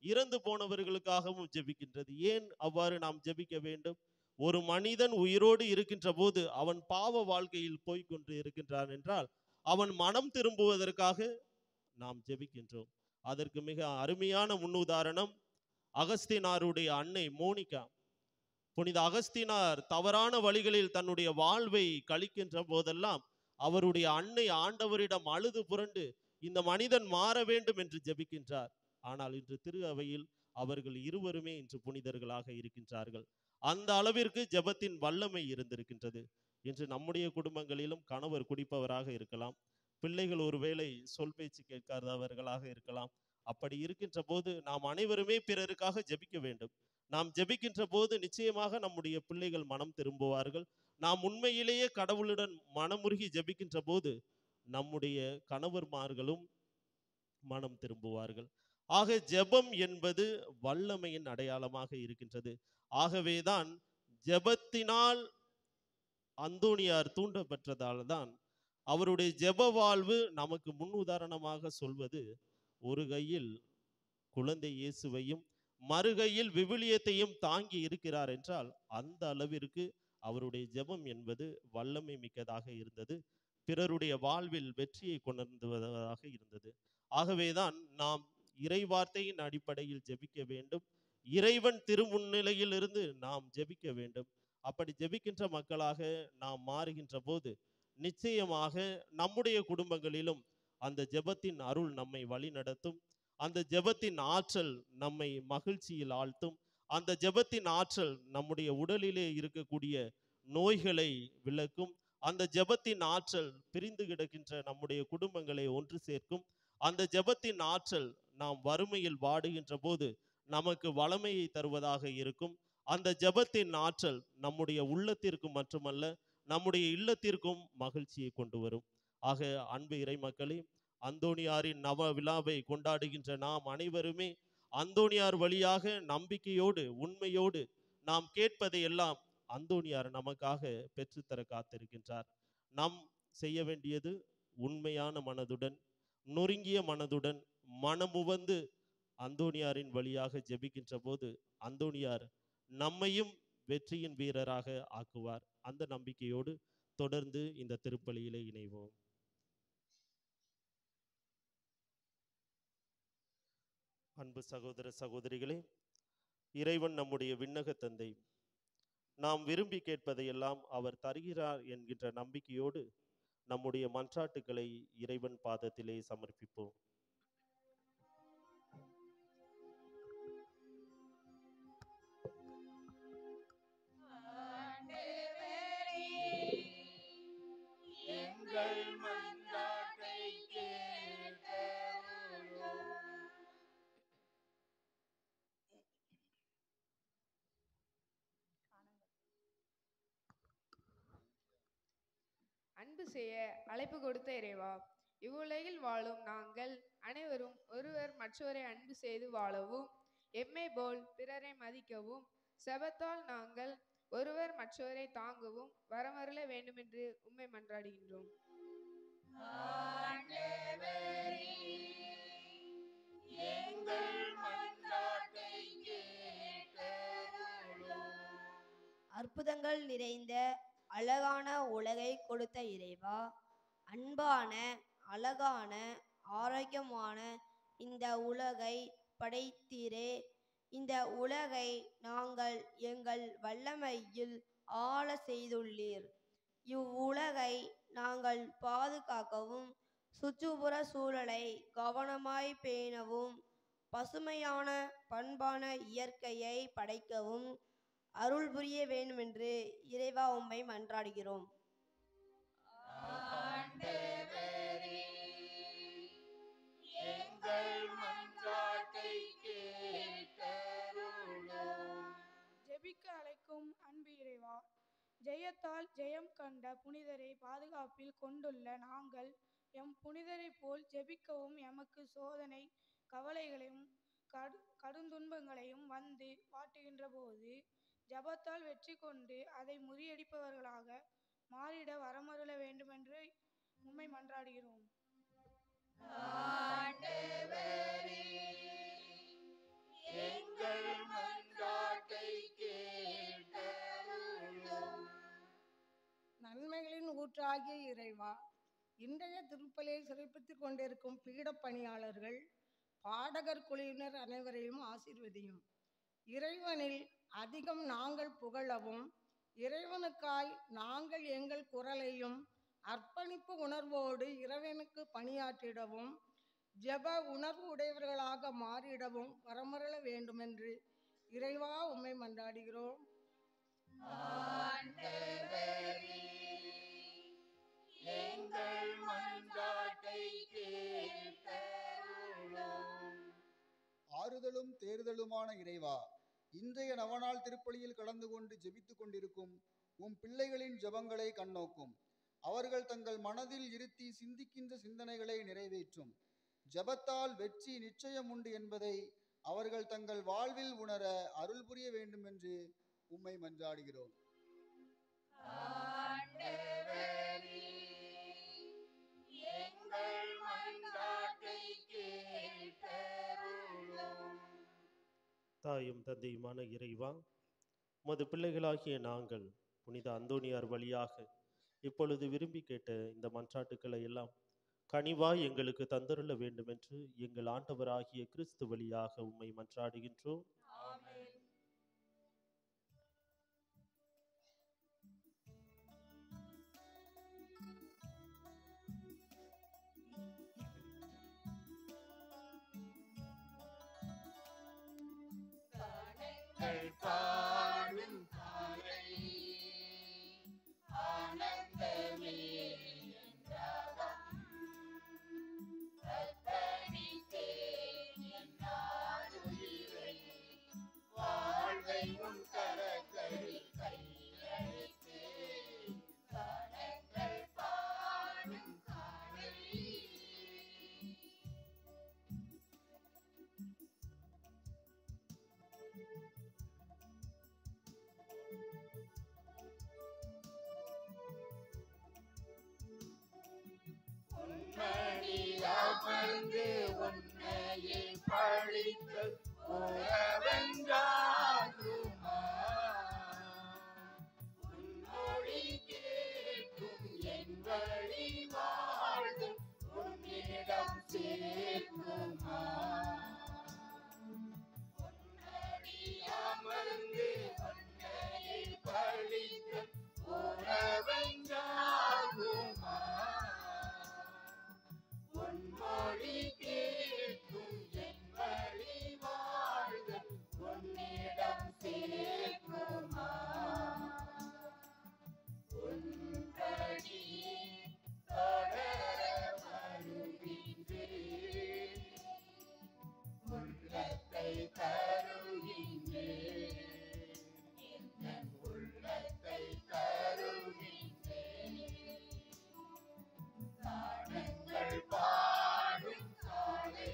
இறந்து போனவர்களுக்காகவும் ஜெபிக்கின்றது. ஏன் அவ்வாறு நாம் ஜெபிக்க வேண்டும்? ஒரு மனிதன் உயிரோடு இருக்கின்ற போது அவன் பாவ வாழ்க்கையில் போய்கொண்டு இருக்கின்றான் என்றால் அவன் மனம் திரும்புவதற்காக நாம் ஜெபிக்கின்றோம். அதற்கு மிக அருமையான முன்னுதாரணம் அகஸ்தீனாருடைய அன்னை மோனிகா. புனித அகஸ்தீனார் தவறான வழிகளில் தன்னுடைய வாழ்வை கழிக்கின்ற போதெல்லாம் அவருடைய அன்னை ஆண்டவரிடம் அழுது புரண்டு இந்த மனிதன் மாற வேண்டும் என்று ஜெபிக்கின்றார். ஆனால் இன்று திரு அவையில் அவர்கள் இருவருமே இன்று புனிதர்களாக இருக்கின்றார்கள். அந்த அளவிற்கு ஜெபத்தின் வல்லமை இருந்திருக்கின்றது. இன்று நம்முடைய குடும்பங்களிலும் கணவர் குடிப்பவராக இருக்கலாம், பிள்ளைகள் ஒருவேளை சொல் பேச்சு கேட்காதவர்களாக இருக்கலாம். அப்படி இருக்கின்ற போது நாம் அனைவருமே பிறருக்காக ஜெபிக்க வேண்டும். நாம் ஜெபிக்கின்ற போது நிச்சயமாக நம்முடைய பிள்ளைகள் மனம் திரும்புவார்கள். நாம் உண்மையிலேயே கடவுளுடன் மனமுருகி ஜெபிக்கின்ற போது நம்முடைய கணவர்மார்களும் மனம் திரும்புவார்கள். ஆக ஜெபம் என்பது வல்லமையின் அடையாளமாக இருக்கின்றது. ஆகவேதான் ஜெபத்தினால் அந்தோணியார் தூண்டப்பெற்றதால் தான் அவருடைய ஜெப வாழ்வு நமக்கு முன் உதாரணமாக சொல்வது, ஒரு கையில் குழந்தை இயேசுவையும் மறுகையில் விவிலியத்தையும் தாங்கி இருக்கிறார் என்றால் அந்த அளவிற்கு அவருடைய ஜெபம் என்பது வல்லமை மிக்கதாக இருந்தது, பிறருடைய வாழ்வில் வெற்றியை கொணர்ந்துவதாக இருந்தது. ஆகவேதான் நாம் இறைவார்த்தையின் அடிப்படையில் ஜெபிக்க வேண்டும். இறைவன் திருமுன்னிலையில் இருந்து நாம் ஜெபிக்க வேண்டும். அப்படி ஜெபிக்கின்ற மக்களாக நாம் மாறுகின்ற போது நிச்சயமாக நம்முடைய குடும்பங்களிலும் அந்த ஜெபத்தின் அருள் நம்மை வழி நடத்தும். அந்த ஜெபத்தின் ஆற்றல் நம்மை மகிழ்ச்சியில் ஆழ்த்தும். அந்த ஜெபத்தின் ஆற்றல் நம்முடைய உடலிலே இருக்கக்கூடிய நோய்களை விலக்கும். அந்த ஜெபத்தின் ஆற்றல் பிரிந்து கிடக்கின்ற நம்முடைய குடும்பங்களை ஒன்று சேர்க்கும். அந்த ஜெபத்தின் ஆற்றல் நாம் வறுமையில் வாடுகின்ற போது நமக்கு வளமையை தருவதாக இருக்கும். அந்த ஜெபத்தின் ஆற்றல் நம்முடைய உள்ளத்திற்கு மட்டுமல்ல, நம்முடைய இல்லத்திற்கும் மகிழ்ச்சியை கொண்டு வரும். ஆக அன்பு இறை மக்களே, அந்தோணியாரின் நவ விழாவை கொண்டாடுகின்ற நாம் அனைவருமே அந்தோணியார் வழியாக நம்பிக்கையோடு உண்மையோடு நாம் கேட்பதை எல்லாம் அந்தோணியார் நமக்காக பெற்றுத்தர காத்திருக்கின்றார். நாம் செய்ய வேண்டியது உண்மையான மனதுடன், நொறுங்கிய மனதுடன், மனமுவந்து அந்தோணியாரின் வழியாக ஜெபிக்கின்ற போது அந்தோணியார் நம்மையும் வெற்றியின் வீரராக ஆக்குவார். அந்த நம்பிக்கையோடு தொடர்ந்து இந்த திருப்பலியிலே இணைவோம். அன்பு சகோதர சகோதரிகளே, இறைவன் நம்முடைய விண்ணக தந்தை. நாம் விரும்பி கேட்பதையெல்லாம் அவர் தருகிறார் என்கின்ற நம்பிக்கையோடு நம்முடைய மன்றாட்டுக்களை இறைவன் பாதத்திலே சமர்ப்பிப்போம். எங்கள் மன்றாட்டை கேட்டருளும். அன்பு செய்ய அழைப்பு கொடுத்த இறைவா, இவ்வுலகில் வாழும் நாங்கள் அனைவரும் ஒருவர் மற்றவரை அன்பு செய்து வாழவும், எம்மை போல் பிறரை மதிக்கவும், செபத்தால் நாங்கள் ஒருவர் மற்றவரை தாங்கவும் வரமருள வேண்டுமென்று உம்மை மன்றாடுகின்றோம். ஆண்டவரே, எங்கள் மன்றாட்டை கேட்டருளும். அற்புதங்கள் நிறைந்த அழகான உலகை கொடுத்த இறைவா, அன்பான அழகான ஆரோக்கியமான இந்த உலகை படைத்தீரே. இந்த உலகை நாங்கள் எங்கள் வல்லமையில் ஆள செய்துள்ளீர். இவ்வுலகை நாங்கள் பாதுகாக்கவும், சுற்றுப்புற சூழலை கவனமாய் பேணவும், பசுமையான பண்பான இயற்கையை படைக்கவும் அருள் புரிய வேண்டுமென்று இறைவா உம்மை மன்றாடுகிறோம். ஆண்டவரே, எங்கள் மன்றாட்டை கேட்டருளும். ஜெபிக்க அழைக்கும் அன்பு இறைவா, ஜெயத்தால் ஜெயம் கண்ட புனிதரை பாதுகாப்பில் கொண்டுள்ள நாங்கள் எம் புனிதரை போல் ஜெபிக்கவும், எமக்கு சோதனை கவலைகளையும் கடுந்துன்பங்களையும் வந்து வாட்டுகின்ற போது ஜபத்தால் வெற்றி கொண்டு அதை முறியடிப்பவர்களாக மாறிட வரமருள வேண்டுமென்று உம்மை மன்றாடுகிறோம். ஆண்டவரே, எங்கள் மன்றாட்டை கேட்டருளும். நன்மைகளின் ஊற்றாகிய இறைவா, இன்றைய திருப்பலியை சிறப்பித்துக் கொண்டிருக்கும் பீடப் பணியாளர்கள், பாடகர் குழுவினர் அனைவரையும் ஆசீர்வதியும். இறைவனில் அதிகம் நாங்கள் புகழவும், இறைவனுக்காய் நாங்கள் எங்கள் குரலையும் அர்ப்பணிப்பு உணர்வோடு இறைவனுக்கு பணியாற்றிடவும் ஜெப உணர்வு உடையவர்களாக மாறிடவும் வரமருள வேண்டுமென்று இறைவா உம்மை மன்றாடுகிறோம். ஆண்டவரே, எங்கள் மன்றாட்டை கேட்டருளும். ஆறுதலும் தேறுதலுமான இறைவா, இன்றைய நவநாள் திருப்பலியில் கலந்து கொண்டு ஜெபித்துக் கொண்டிருக்கும் உம் பிள்ளைகளின் ஜெபங்களை கண்ணோக்கும். அவர்கள் தங்கள் மனதில் இருத்தி சிந்திக்கின்ற சிந்தனைகளை நிறைவேற்றும். ஜெபத்தால் வெற்றி நிச்சயம் உண்டு என்பதை அவர்கள் தங்கள் வாழ்வில் உணர அருள் புரிய வேண்டும் என்று உம்மை மன்றாடுகிறோம். ஆண்டவரே, எங்கள் மன்றாட்டை கேட்டருளும். தாயும் தந்தையுமான இறைவா, உமது பிள்ளைகளாகிய நாங்கள் புனித அந்தோனியார் வழியாக இப்பொழுது விரும்பி கேட்ட இந்த மன்றாட்டுக்களை எல்லாம் கனிவாய் எங்களுக்கு தந்தருள வேண்டும் என்று எங்கள் ஆண்டவராகிய கிறிஸ்து வழியாக உம்மை மன்றாடுகின்றோம். ஆமென். கணங்கள் பாடும் காலை ஆனந்தமே என்றாகம் கற்பணித்தேன் என் நாடுயிரை வாழ்வை உன் கரங்களில் கையளித்தேன். கணங்கள் பாடும் காலை உன்மடியாமந்து உன்னையில் பழித்த உறவென்றாகுமா? உன்மொழி கேட்கும் என் வழி வாழ்வு உன்னிடம் சேர்க்குமா? உன்மடியாமந்து உன்னையில் பழித்த உறவென்றாகுமா? உன்மொழி கேட்கும் என் வழி வாழ்வு உன்னிடம் சேர்க்குமா? உன்படி தொடர வருகின்றேன், உள்ளத்தை தருகின்றேன், என் உள்ளத்தை தருகின்றேன். கானங்கள் பாடும் காலை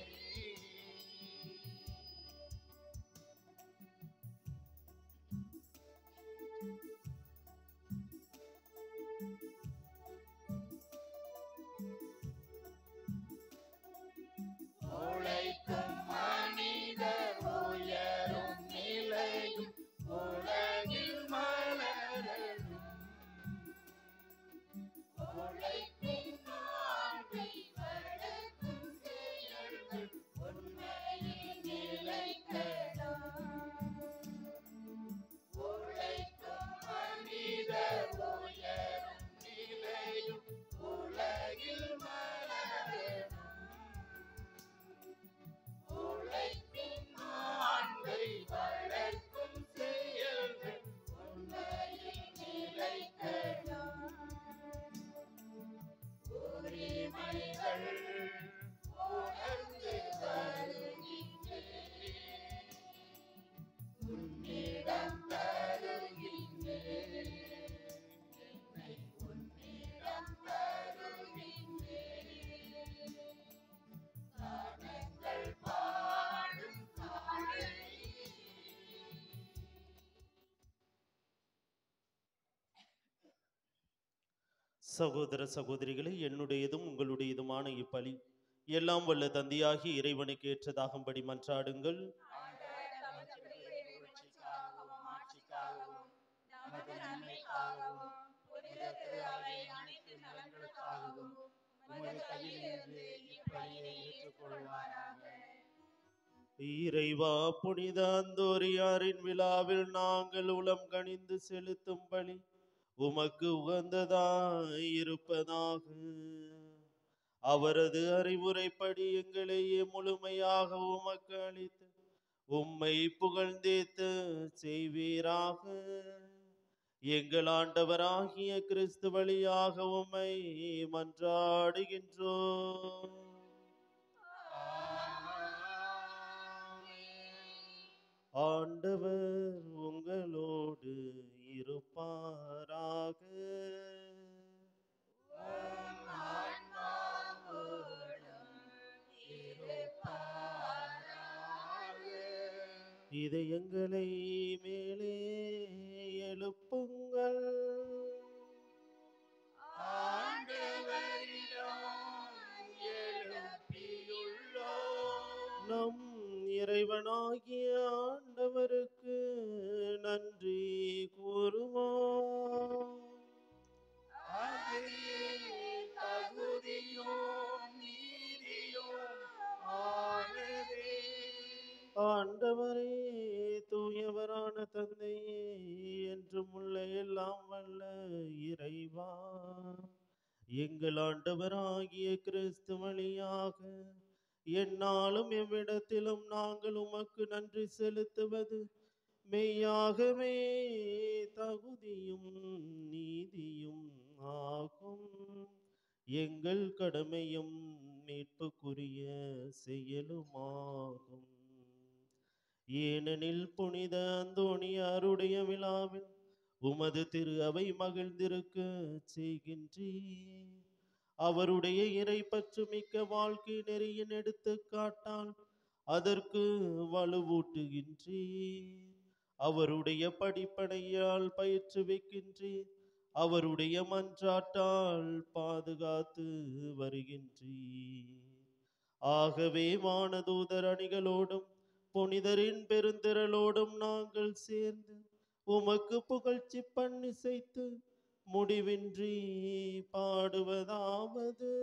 உழைக்கும் மனிதர் உயரும் நிலையும் உலகில் மலரும். உழைப்பின் வாழ்வை வளர்க்கும் செயல்கள் உண்மையில் நிலைக்கணும். உழைக்கும் மனிதர் உயரும் நிலையும் உலகில் மலரும். உழைப்பின் வாழ்வை வளர்க்கும் செயல்கள் உண்மையில் நிலைக்கணும். உரிமைகள் உணர்ந்து வருகின்றேன், உன்னிடம் தருகின்றேன், என்னை உன்னிடம் தருகின்றேன். கானங்கள் பாடும் காலை சகோதர சகோதரிகளே, என்னுடையதும் உங்களுடையதுமான இப்பலி எல்லாம் வல்ல தந்தையாகி இறைவனுக்கு ஏற்றதாகும்படி மன்றாடுங்கள். ஆண்டவர் தமது பிள்ளைகளின் புகழ்ச்சிக்காகவும் ஆட்சிக்காகவும் நமது நன்மைக்காகவும் புனித திரு அவை அனைத்து நலன்களுக்காகவும் உமது கையிலிருந்து இப்பலியை ஏற்றுக்கொள்வாராக. இறைவா, புனித அந்தோரியாரின் விழாவில் நாங்கள் உளம் கனிந்து செலுத்தும் பலி உமக்கு உகந்ததாய் இருப்பதாக. அவரது அறிவுரைப்படி எங்களையே முழுமையாக உமக்கு அளித்து உம்மை புகழ்ந்தேத்து செய்வீராக. எங்கள் ஆண்டவராகிய கிறிஸ்து வழியாக உம்மை மன்றாடுகின்றோம். ஆண்டவர் உங்களோடு இருப்பாராக. இதயங்களை மேலே எழுப்புங்கள். நம் இறைவனாகிய ஆண்டவருக்கு நன்றி கூறுவோம். ஆண்டவரே, தூயவரான தந்தையே, என்றும் உள்ள எல்லாம் வல்ல இறைவா, எங்கள் ஆண்டவராகிய கிறிஸ்து வழியாக எந்நாளும் எவ்விடத்திலும் நாங்கள் உமக்கு நன்றி செலுத்துவது மெய்யாகவே தகுதியும் நீதியும் ஆகும். எங்கள் கடமையும் மீட்புக்குரிய செயலுமாகும். ஏனெனில் புனித அந்தோணியாருடைய விழாவில் உமது திரு அவை மகிழ்ந்திருக்க செய்கின்றீர். அவருடைய இறை பற்று மிக்க வாழ்க்கை நெறியின் எடுத்துக்காட்டால் அதற்கு வலுவூட்டுகின்றீர். அவருடைய படிப்பனையால் பயிற்றுவிக்கின்றீர். அவருடைய மன்றாட்டால் பாதுகாத்து வருகின்றீர். ஆகவே வானதூதர் அணிகளோடும் புனிதரின் பெருந்திரளோடும் நாங்கள் சேர்ந்து உமக்கு புகழ்ச்சி பண்ணிசைத்து முடிவின்றி பாடுவதாவது: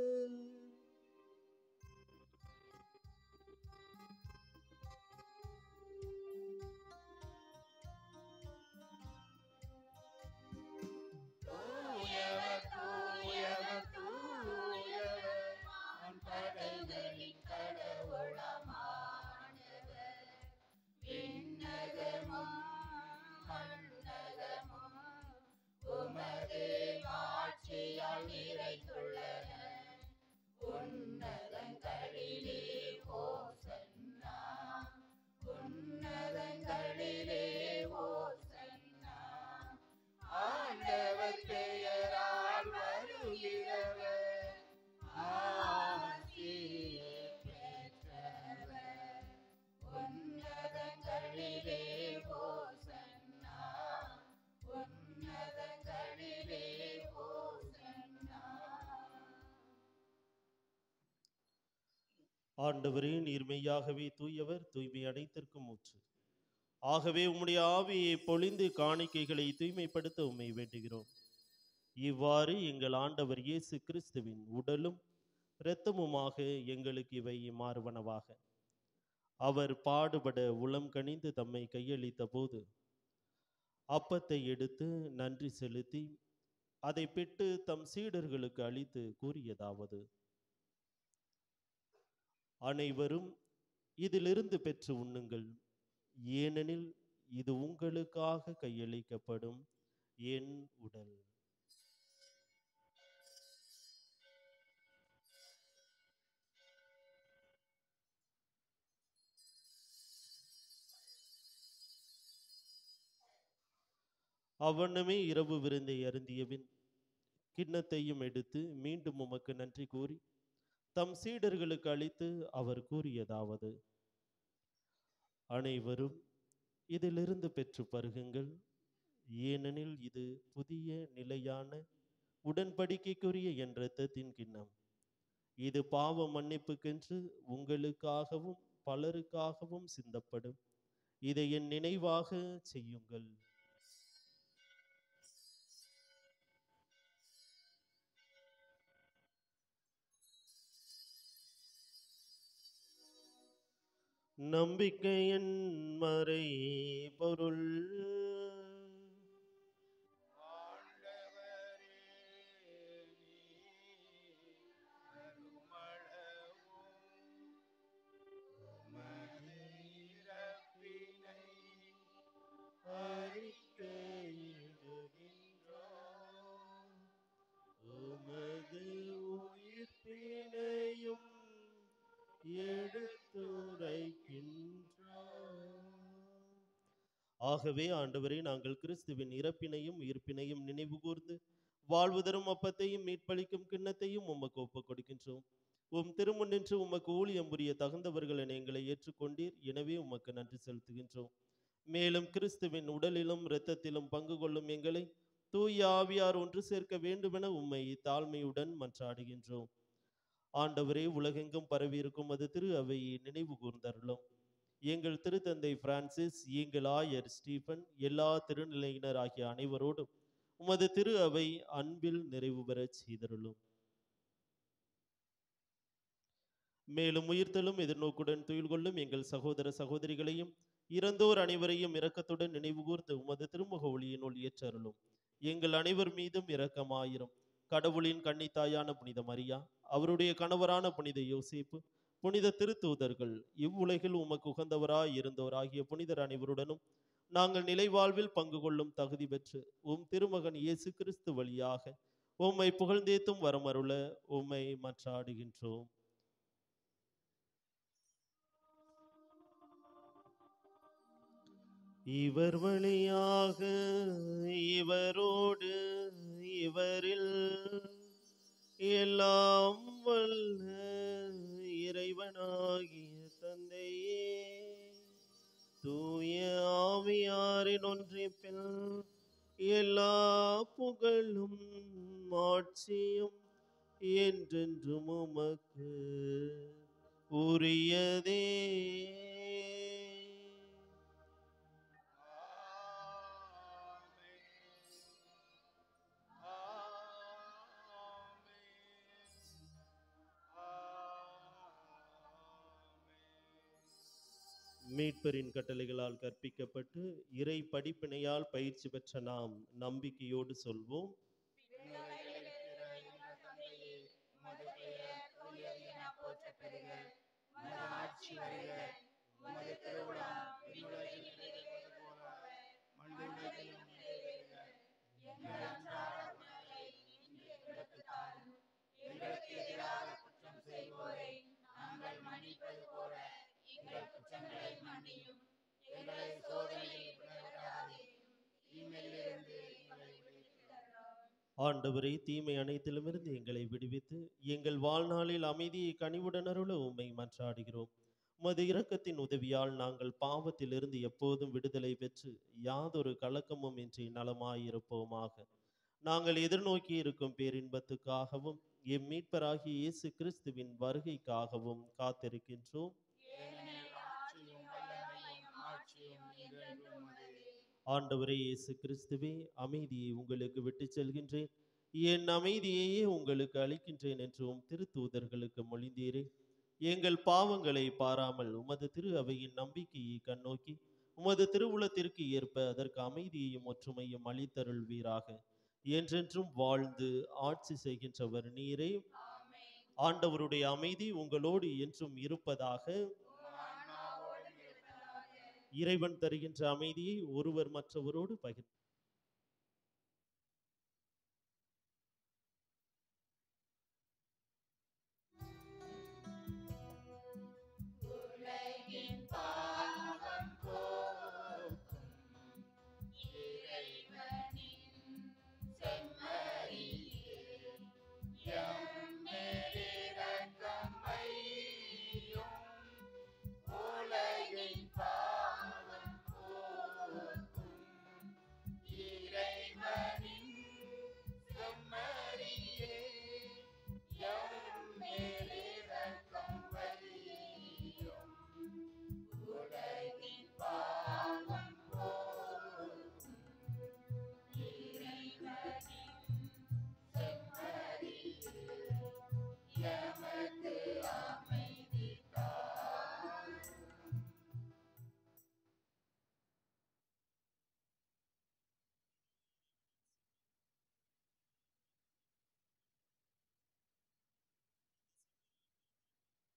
ஆண்டவரே, நீர் மெய்யாகவே தூயவர், தூய்மை அனைத்திற்கும் ஊற்று. ஆகவே உம்முடைய ஆவியை பொழிந்து காணிக்கைகளை தூய்மைப்படுத்த உம்மை வேண்டுகிறோம். இவ்வாறு எங்கள் ஆண்டவர் இயேசு கிறிஸ்துவின் உடலும் இரத்தமுமாக எங்களுக்கு இவை மாறுவனவாக. அவர் பாடுபட உளம் கனிந்து தம்மை கையளித்த போது அப்பத்தை எடுத்து நன்றி செலுத்தி அதை பிட்டு தம் சீடர்களுக்கு அளித்து கூறியதாவது: அனைவரும் இதிலிருந்து பெற்று உண்ணுங்கள், ஏனெனில் இது உங்களுக்காக கையளிக்கப்படும் என் உடல். அவ்வண்ணமே இரவு விருந்தை அருந்தியபின் கிண்ணத்தையும் எடுத்து மீண்டும் உமக்கு நன்றி கூறி தம் சீடர்களுக்கு அளித்து அவர் கூறியதாவது: அனைவரும் இதிலிருந்து பெற்று பருகுங்கள், ஏனெனில் இது புதிய நிலையான உடன்படிக்கைக்குரிய என் இரத்தத்தின் கிண்ணம். இது பாவ மன்னிப்புக்கென்று உங்களுக்காகவும் பலருக்காகவும் சிந்தப்படும். இதை என் நினைவாக செய்யுங்கள். நம்பிக்கையின் மறை பொருள். ஆண்டவரே, நீர் ஆகவே ஆண்டவரே, நாங்கள் கிறிஸ்துவின் இறப்பினையும் உயிர்ப்பினையும் நினைவு கூர்ந்து வாழ்வு தரும் அப்பத்தையும் மீட்பளிக்கும் கிண்ணத்தையும் உமக்கு ஒப்புக் கொடுக்கின்றோம். உம் திருமுன்னின்று உமக்கு ஊழியம் புரிய தகுந்தவர்கள் என எங்களை ஏற்றுக்கொண்டீர். எனவே உமக்கு நன்றி செலுத்துகின்றோம். மேலும் கிறிஸ்துவின் உடலிலும் இரத்தத்திலும் பங்கு கொள்ளும் எங்களை தூய ஆவியார் ஒன்று சேர்க்க வேண்டுமென உம்மை தாழ்மையுடன் மன்றாடுகின்றோம். ஆண்டவரே, உலகெங்கும் பரவியிருக்கும் அது திரு அவையை நினைவு கூர்ந்தருளும். எங்கள் திருத்தந்தை பிரான்சிஸ், எங்கள் ஆயர் ஸ்டீபன், எல்லா திருநிலையினர் ஆகிய அனைவரோடும் உமது திரு அவை அன்பில் நிறைவு பெறச் செய்தருளும். மேலும் உயிர்த்தலும் எதிர்நோக்குடன் துயில் கொள்ளும் எங்கள் சகோதர சகோதரிகளையும் இறந்தோர் அனைவரையும் இரக்கத்துடன் நினைவு கூர்ந்து உமது திருமுக ஒளியினுள் ஏற்றருளும். எங்கள் அனைவர் மீதும் இரக்கமாயிரும். கடவுளின் கன்னித்தாயான புனித மரியா, அவருடைய கணவரான புனித யோசேப்பு, புனித திருத்தூதர்கள், இவ்வுலகில் உமக்கு உகந்தவராய் இருந்தோர் ஆகிய புனிதர் அனைவருடனும் நாங்கள் நிலை வாழ்வில் பங்கு கொள்ளும் தகுதி பெற்று உம் திருமகன் இயேசு கிறிஸ்து வழியாக உம்மை புகழ்ந்தேத்தும் வரமருள உம்மை மன்றாடுகின்றோம். இவர் வழியாக, இவரோடு, இவரில் எல்லாம் வல்ல இறைவனாகிய தந்தையே, தூய ஆவியாரின் ஒன்றிப்பில் எல்லா புகழும் ஆட்சியும் என்றென்றும் உமக்கு உரியதே. மீட்பரின் கட்டளைகளால் கற்பிக்கப்பட்டு இறை படிப்பினையால் பயிற்சி பெற்ற நாம் நம்பிக்கையோடு சொல்வோம். ஆண்டவரே, தீமை அனைத்திலுமிருந்து எங்களை விடுவித்து எங்கள் வாழ்நாளில் அமைதியை கனிவுடன் அருள உம்மை மன்றாடுகிறோம். உமது இரக்கத்தின் உதவியால் நாங்கள் பாவத்திலிருந்து எப்போதும் விடுதலை பெற்று யாதொரு கலக்கமும் இன்றி நலமாயிருப்போமாக. நாங்கள் எதிர்நோக்கி இருக்கும் பேரின்பத்துக்காகவும் எம் மீட்பராகிய இயேசு கிறிஸ்துவின் வருகைக்காகவும் காத்திருக்கின்றோம். ஆண்டவரே இயேசு கிறிஸ்துவே, அமைதியை உங்களுக்கு விட்டு செல்கின்றேன், என் அமைதியையே உங்களுக்கு அளிக்கின்றேன் என்றும் திருத்தூதர்களுக்கு மொழிந்தீரே. எங்கள் பாவங்களை பாராமல் உமது திரு அவையின் நம்பிக்கையை கண்ணோக்கி உமது திருவுளத்திற்கு ஏற்ப அதற்கு அமைதியையும் ஒற்றுமையும் அளித்தருள்வீராக. என்றென்றும் வாழ்ந்து ஆட்சி செய்கின்றவர் நீரே. ஆண்டவருடைய அமைதி உங்களோடு என்றும் இருப்பதாக. இறைவன் தருகின்ற அமைதியை ஒருவர் மற்றவரோடு பகிர்.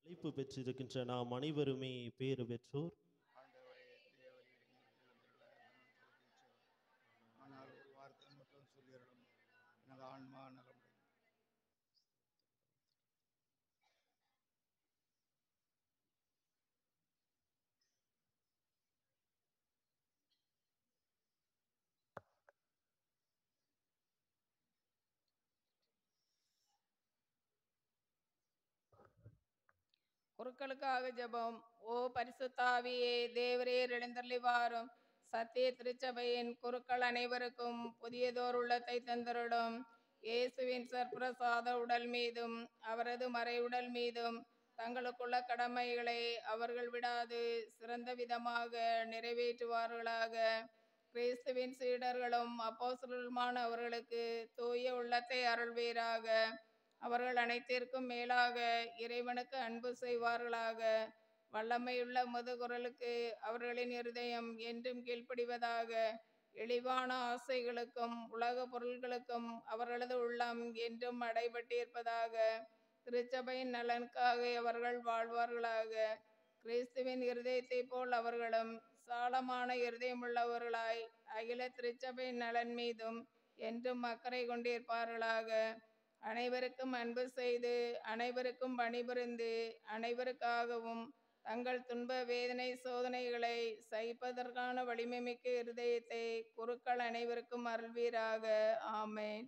அழைப்பு பெற்றிருக்கின்ற நாம் அனைவருமே பேறு பெற்றோர். ஆனால் ஒரு வார்த்தை மட்டும் சொல்லிடணும், எனது ஆன்மா நலமுடன். குருக்களுக்காக ஜெபம். ஓ பரிசுத்தாவியே, தேவரீர் எழுந்தருளி வாரும். சத்திய திருச்சபையின் குருக்கள் அனைவருக்கும் புதியதோர் உள்ளத்தை தந்தருளும். இயேசுவின் சற்பிரசாத உடல் மீதும் அவரது மறை உடல் மீதும் தங்களுக்குள்ள கடமைகளை அவர்கள் விடாது சிறந்த விதமாக நிறைவேற்றுவார்களாக. கிறிஸ்துவின் சீடர்களும் அப்போஸ்தலருமான அவர்களுக்கு தூய உள்ளத்தை அருள்வீராக. அவர்கள் அனைத்திற்கும் மேலாக இறைவனுக்கு அன்பு செய்வார்களாக. வல்லமையுள்ள முதுகுரலுக்கு அவர்களின் இருதயம் என்றும் கீழ்ப்படிவதாக. இழிவான ஆசைகளுக்கும் உலக பொருள்களுக்கும் அவர்களது உள்ளம் என்றும் அடைபட்டிருப்பதாக. திருச்சபையின் நலனுக்காக அவர்கள் வாழ்வார்களாக. கிறிஸ்துவின் இருதயத்தை போல் அவர்களும் சாலமான இருதயமுள்ளவர்களாய் அகில திருச்சபையின் நலன் மீதும் என்றும் அக்கறை கொண்டிருப்பார்களாக. அனைவருக்கும் அன்பு செய்து அனைவருக்கும் பணிபுரிந்து அனைவருக்காகவும் தங்கள் துன்ப வேதனை சோதனைகளை சகிப்பதற்கான வலிமை மிக்க இருதயத்தை குருக்கள் அனைவருக்கும் அருள்வீராக. ஆமென்.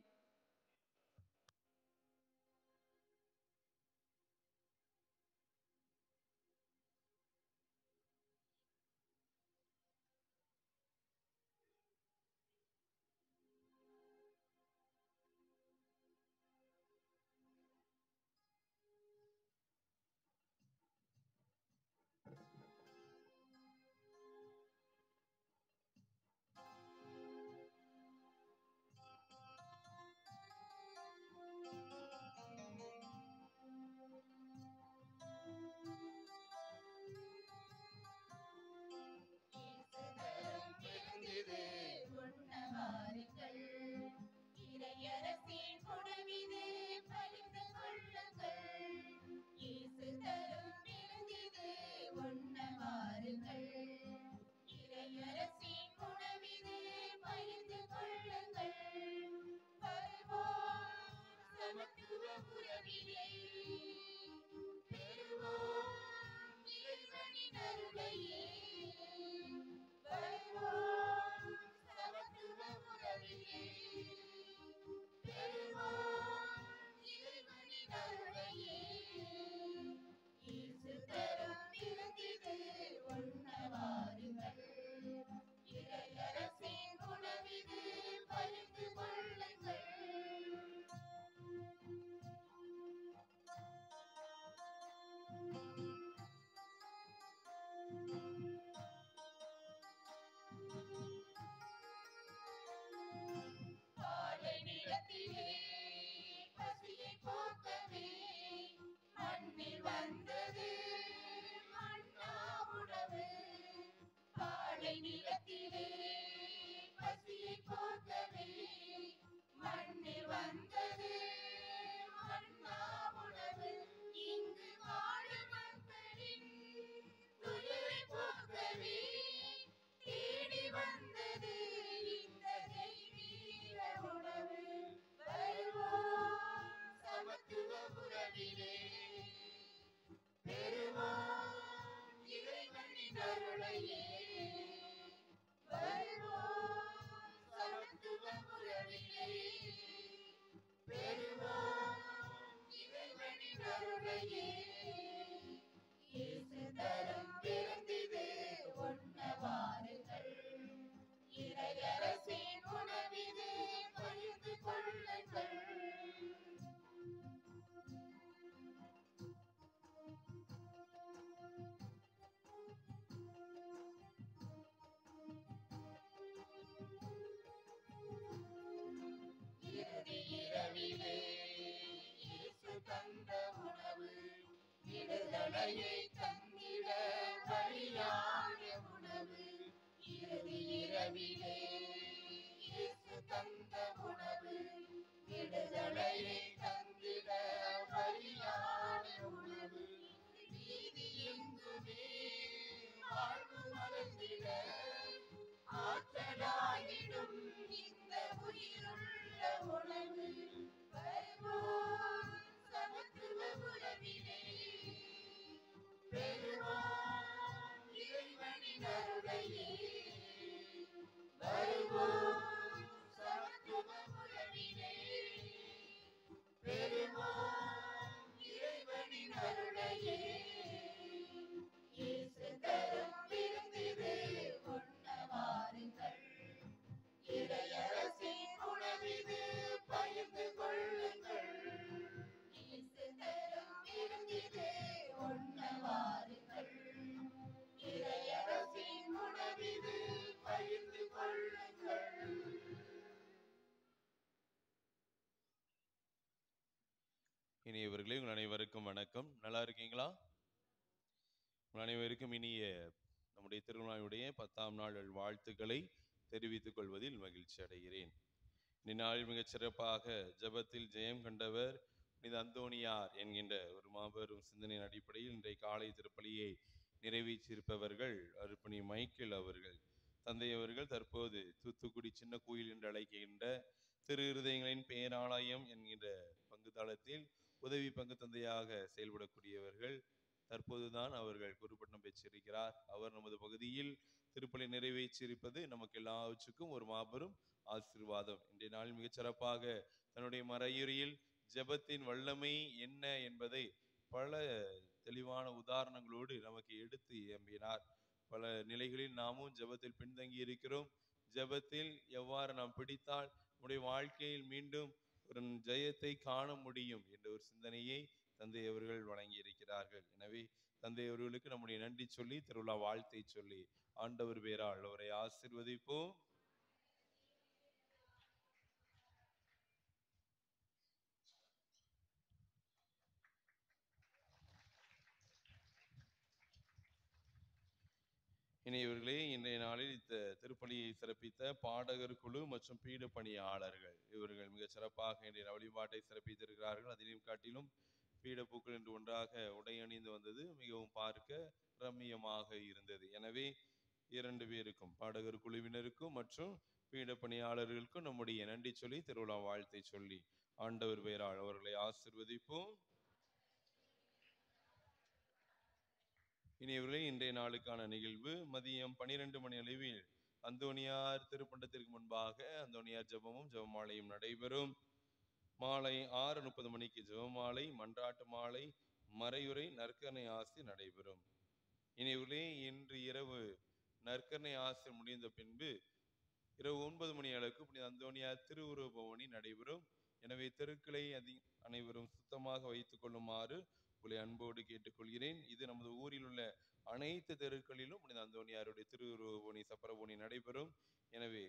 விடுதலையை தந்திட பலியான உணவு. இறுதி இரவிலே இயேசு தந்த உணவு. விடுதலையை தந்திட பலியான உணவு. வீதி எங்குமே வாழ்வு மலர்ந்திட ஆற்றலாகிடும் இந்த உயிருள்ள உணவு. வருவோம் சமத்துவ உறவிலே பெரு அனைவர்களே, உங்கள் அனைவருக்கும் வணக்கம். நல்லா இருக்கீங்களா? உங்கள் அனைவருக்கும் இனிய நம்முடைய திருவிழாவுடைய 10ஆம் நாள் வாழ்த்துக்களை தெரிவித்துக் கொள்வதில் மகிழ்ச்சி அடைகிறேன். இந்நாள் மிகச் சிறப்பாக ஜெபத்தில் ஜெயம் கண்டவர் புனித அந்தோணியார் என்கின்ற ஒரு மாபெரும் சிந்தனையின் அடிப்படையில் இன்றைய காலை திருப்பலியை நிறைவேற்றியிருப்பவர்கள் அருட்பணி மைக்கேல் அவர்கள். தந்தை அவர்கள் தற்போது தூத்துக்குடி சின்ன கோயில் என்று அழைக்கின்ற திரு இருதயங்களின் பேராலயம் என்கின்ற பங்கு தளத்தில் உதவி பங்கு தந்தையாக செயல்படக்கூடியவர்கள். தற்போதுதான் அவர்கள் குருப்பட்டம் பெற்றிருக்கிறார். அவர் நமது பகுதியில் திருப்பலி நிறைவேற்றியிருப்பது நமக்கு எல்லாவற்றுக்கும் ஒரு மாபெரும் ஆசீர்வாதம். இன்றைய நாள் மிகச் சிறப்பாக தன்னுடைய மறையுறையில் ஜெபத்தின் வல்லமை என்ன என்பதை பல தெளிவான உதாரணங்களோடு நமக்கு எடுத்து எம்பினார். பல நிலைகளில் நாமும் ஜெபத்தில் பின்தங்கி இருக்கிறோம். ஜெபத்தில் எவ்வாறு நாம் பிடித்தால் நம்முடைய வாழ்க்கையில் மீண்டும் ஒரு ஜெயத்தை காண முடியும் என்ற ஒரு சிந்தனையை தந்தை அவர்கள் வழங்கி இருக்கிறார்கள். எனவே தந்தை அவர்களுக்கு நம்முடைய நன்றி சொல்லி திருவிழா வாழ்த்தை சொல்லி ஆண்டவர் பேரால் அவரை ஆசீர்வதிப்போம். இனியவர்களே, இன்றைய நாளில் இந்த திருப்பலியை சிறப்பித்த பாடகர் குழு மற்றும் பீட பணியாளர்கள் இவர்கள் மிக சிறப்பாக இன்றைய வழிபாட்டை சிறப்பித்திருக்கிறார்கள். அதிலும் காட்டிலும் பீடப்பூக்கள் என்று ஒன்றாக உடை அணிந்து வந்தது மிகவும் பார்க்க ரம்மியமாக இருந்தது. எனவே 2 பேருக்கும், பாடகர் குழுவினருக்கும் மற்றும் பீட பணியாளர்களுக்கும் நம்முடைய நன்றி சொல்லி திருவிழா வாழ்த்தை சொல்லி ஆண்டவர் பெயரால் அவர்களை ஆசீர்வதிப்போம். இனியவர்களே, இன்றைய நாளுக்கான நிகழ்வு மதியம் 12 மணி அளவில் அந்தோணியார் திருப்பண்டத்திற்கு முன்பாக அந்தோணியார் ஜெபமும் ஜெபமாலையும் நடைபெறும். மாலை 6:30 மணிக்கு ஜெபமாலை, மன்றாட்டு மாலை, மறையுறை, நற்கருணை ஆசி நடைபெறும். இனியவர்களே, இன்று இரவு நற்கருணை ஆசி முடிந்த பின்பு இரவு 9 மணி அளவுக்கு புனித அந்தோணியார் திருவுருவ பவனி நடைபெறும். எனவே தெருக்களை அனைவரும் சுத்தமாக வைத்துக் கொள்ளுமாறு உங்களை அன்போடு கேட்டுக்கொள்கிறேன். இது நமது ஊரில் உள்ள அனைத்து தெருக்களிலும் புனித அந்தோணியாருடைய திருவுருவ சப்பரபோனி நடைபெறும். எனவே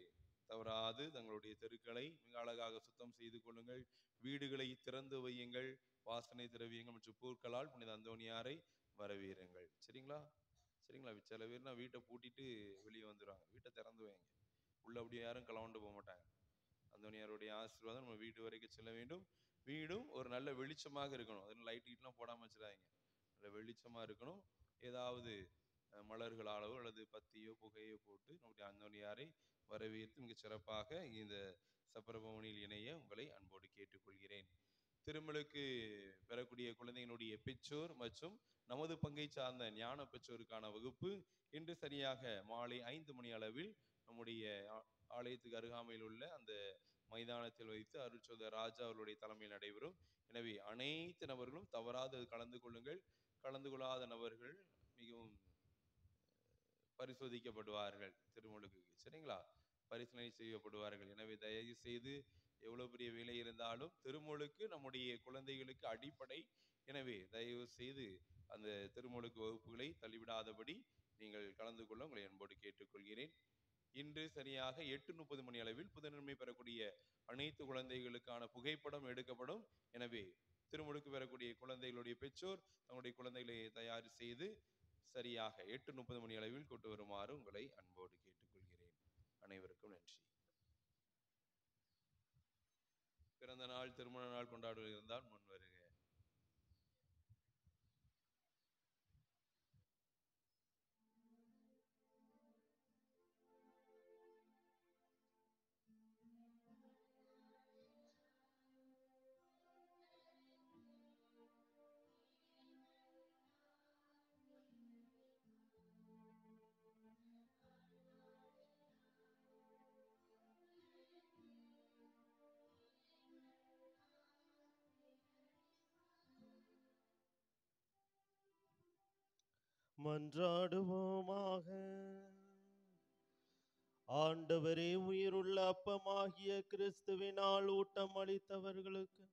தவறாது தங்களுடைய தெருக்களை மிக அழகாக சுத்தம் செய்து கொள்ளுங்கள். வீடுகளை திறந்து வையுங்கள். வாசனை திரவியங்கள் மற்றும் பூக்களால் புனித அந்தோணியாரை வரவேறுங்கள். சரிங்களா? சில பேர்னா வீட்டை பூட்டிட்டு வெளியே வந்துடுவாங்க. வீட்டை திறந்து வைங்க. உள்ள அப்படியே யாரும் கலவண்டு போக மாட்டாங்க. அந்தோணியாருடைய ஆசீர்வாதம் நம்ம வீடு வரைக்கும் செல்ல வேண்டும். வீடும் ஒரு நல்ல வெளிச்சமாக இருக்கணும். அதில் லைட் கீட்லாம் போடாமல் வச்சிடாதீங்க. நல்ல வெளிச்சமாக இருக்கணும். ஏதாவது மலர்களாலோ அல்லது பத்தியோ புகையோ போட்டு நம்முடைய அந்தோணியாரை வரவேற்று மிக சிறப்பாக இந்த சப்பரபவனியில் இணைய உங்களை அன்போடு கேட்டுக்கொள்கிறேன். திருமலுக்கு பெறக்கூடிய குழந்தைகளுடைய பெற்றோர் மற்றும் நமது பங்கை சார்ந்த ஞான பெற்றோருக்கான வகுப்பு இன்று சரியாக மாலை 5 மணி அளவில் நம்முடைய ஆலயத்துக்கு அருகாமையில் உள்ள அந்த மைதானத்தில் வைத்து அருட்சோதர் ராஜா அவர்களுடைய தலைமையில் நடைபெறும். எனவே அனைத்து நபர்களும் தவறாது கலந்து கொள்ளுங்கள். கலந்து கொள்ளாத நபர்கள் மிகவும் பரிசோதிக்கப்படுவார்கள். திருமுழுக்கு சரிங்களா? பரிசீலனை செய்யப்படுவார்கள். எனவே தயவு செய்து எவ்வளவு பெரிய வேலை இருந்தாலும் திருமுழுக்கு நம்முடைய குழந்தைகளுக்கு அடிப்படை. எனவே தயவு செய்து அந்த திருமுழுக்கு வகுப்புகளை தள்ளிவிடாதபடி நீங்கள் கலந்து கொள்ள உங்களை அன்போடு கேட்டுக்கொள்கிறேன். இன்று சரியாக 8:30 மணி அளவில் புதுநன்மை பெறக்கூடிய அனைத்து குழந்தைகளுக்கான புகைப்படம் எடுக்கப்படும். எனவே திருமுழுக்கு பெறக்கூடிய குழந்தைகளுடைய பெற்றோர் தங்களுடைய குழந்தைகளை தயார் செய்து சரியாக 8:30 மணி அளவில் கொண்டு வருமாறு உங்களை அன்போடு கேட்டுக்கொள்கிறேன். அனைவருக்கும் நன்றி. பிறந்த நாள், திருமண நாள் கொண்டாடுவது இருந்தால் முன் வருக. மன்றாடுவோமாக. ஆண்டவரே, உயிருள்ள அப்பமாகிய கிறிஸ்துவினால் ஊட்டம் அளித்தவர்களுக்கு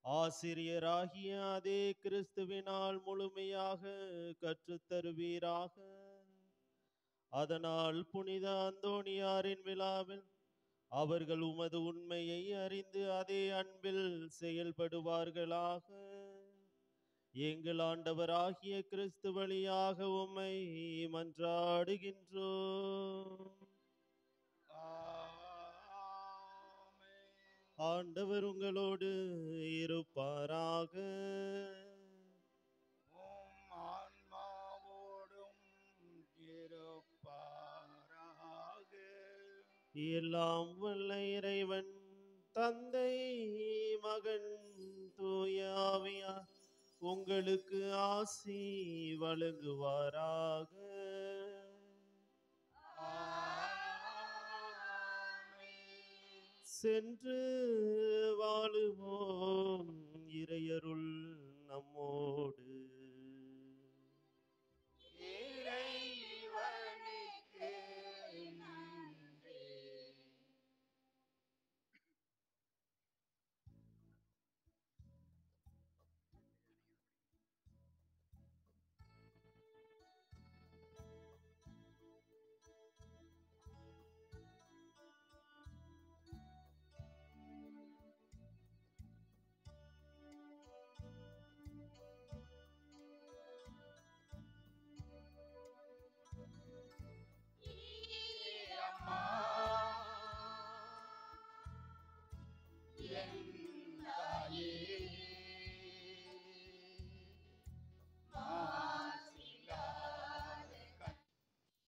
ஆசிரியராகிய அதே கிறிஸ்துவினால் முழுமையாக கற்றுத்தருவீராக. அதனால் புனித அந்தோணியாரின் விழாவில் அவர்கள் உமது உண்மையை அறிந்து அதே அன்பில் செயல்படுவார்களாக. எங்கள் ஆண்டவராகிய கிறிஸ்து வழியாக உம்மை மன்றாடுகின்றோம். ஆண்டவர் உங்களோடு இருப்பாராக. எல்லாம் வல்ல இறைவன் தந்தை மகன் தூய ஆவியார் உங்களுக்கு ஆசி வழங்குவாராக. சென்று வாழுவோம். இறையருள் நம்மோடு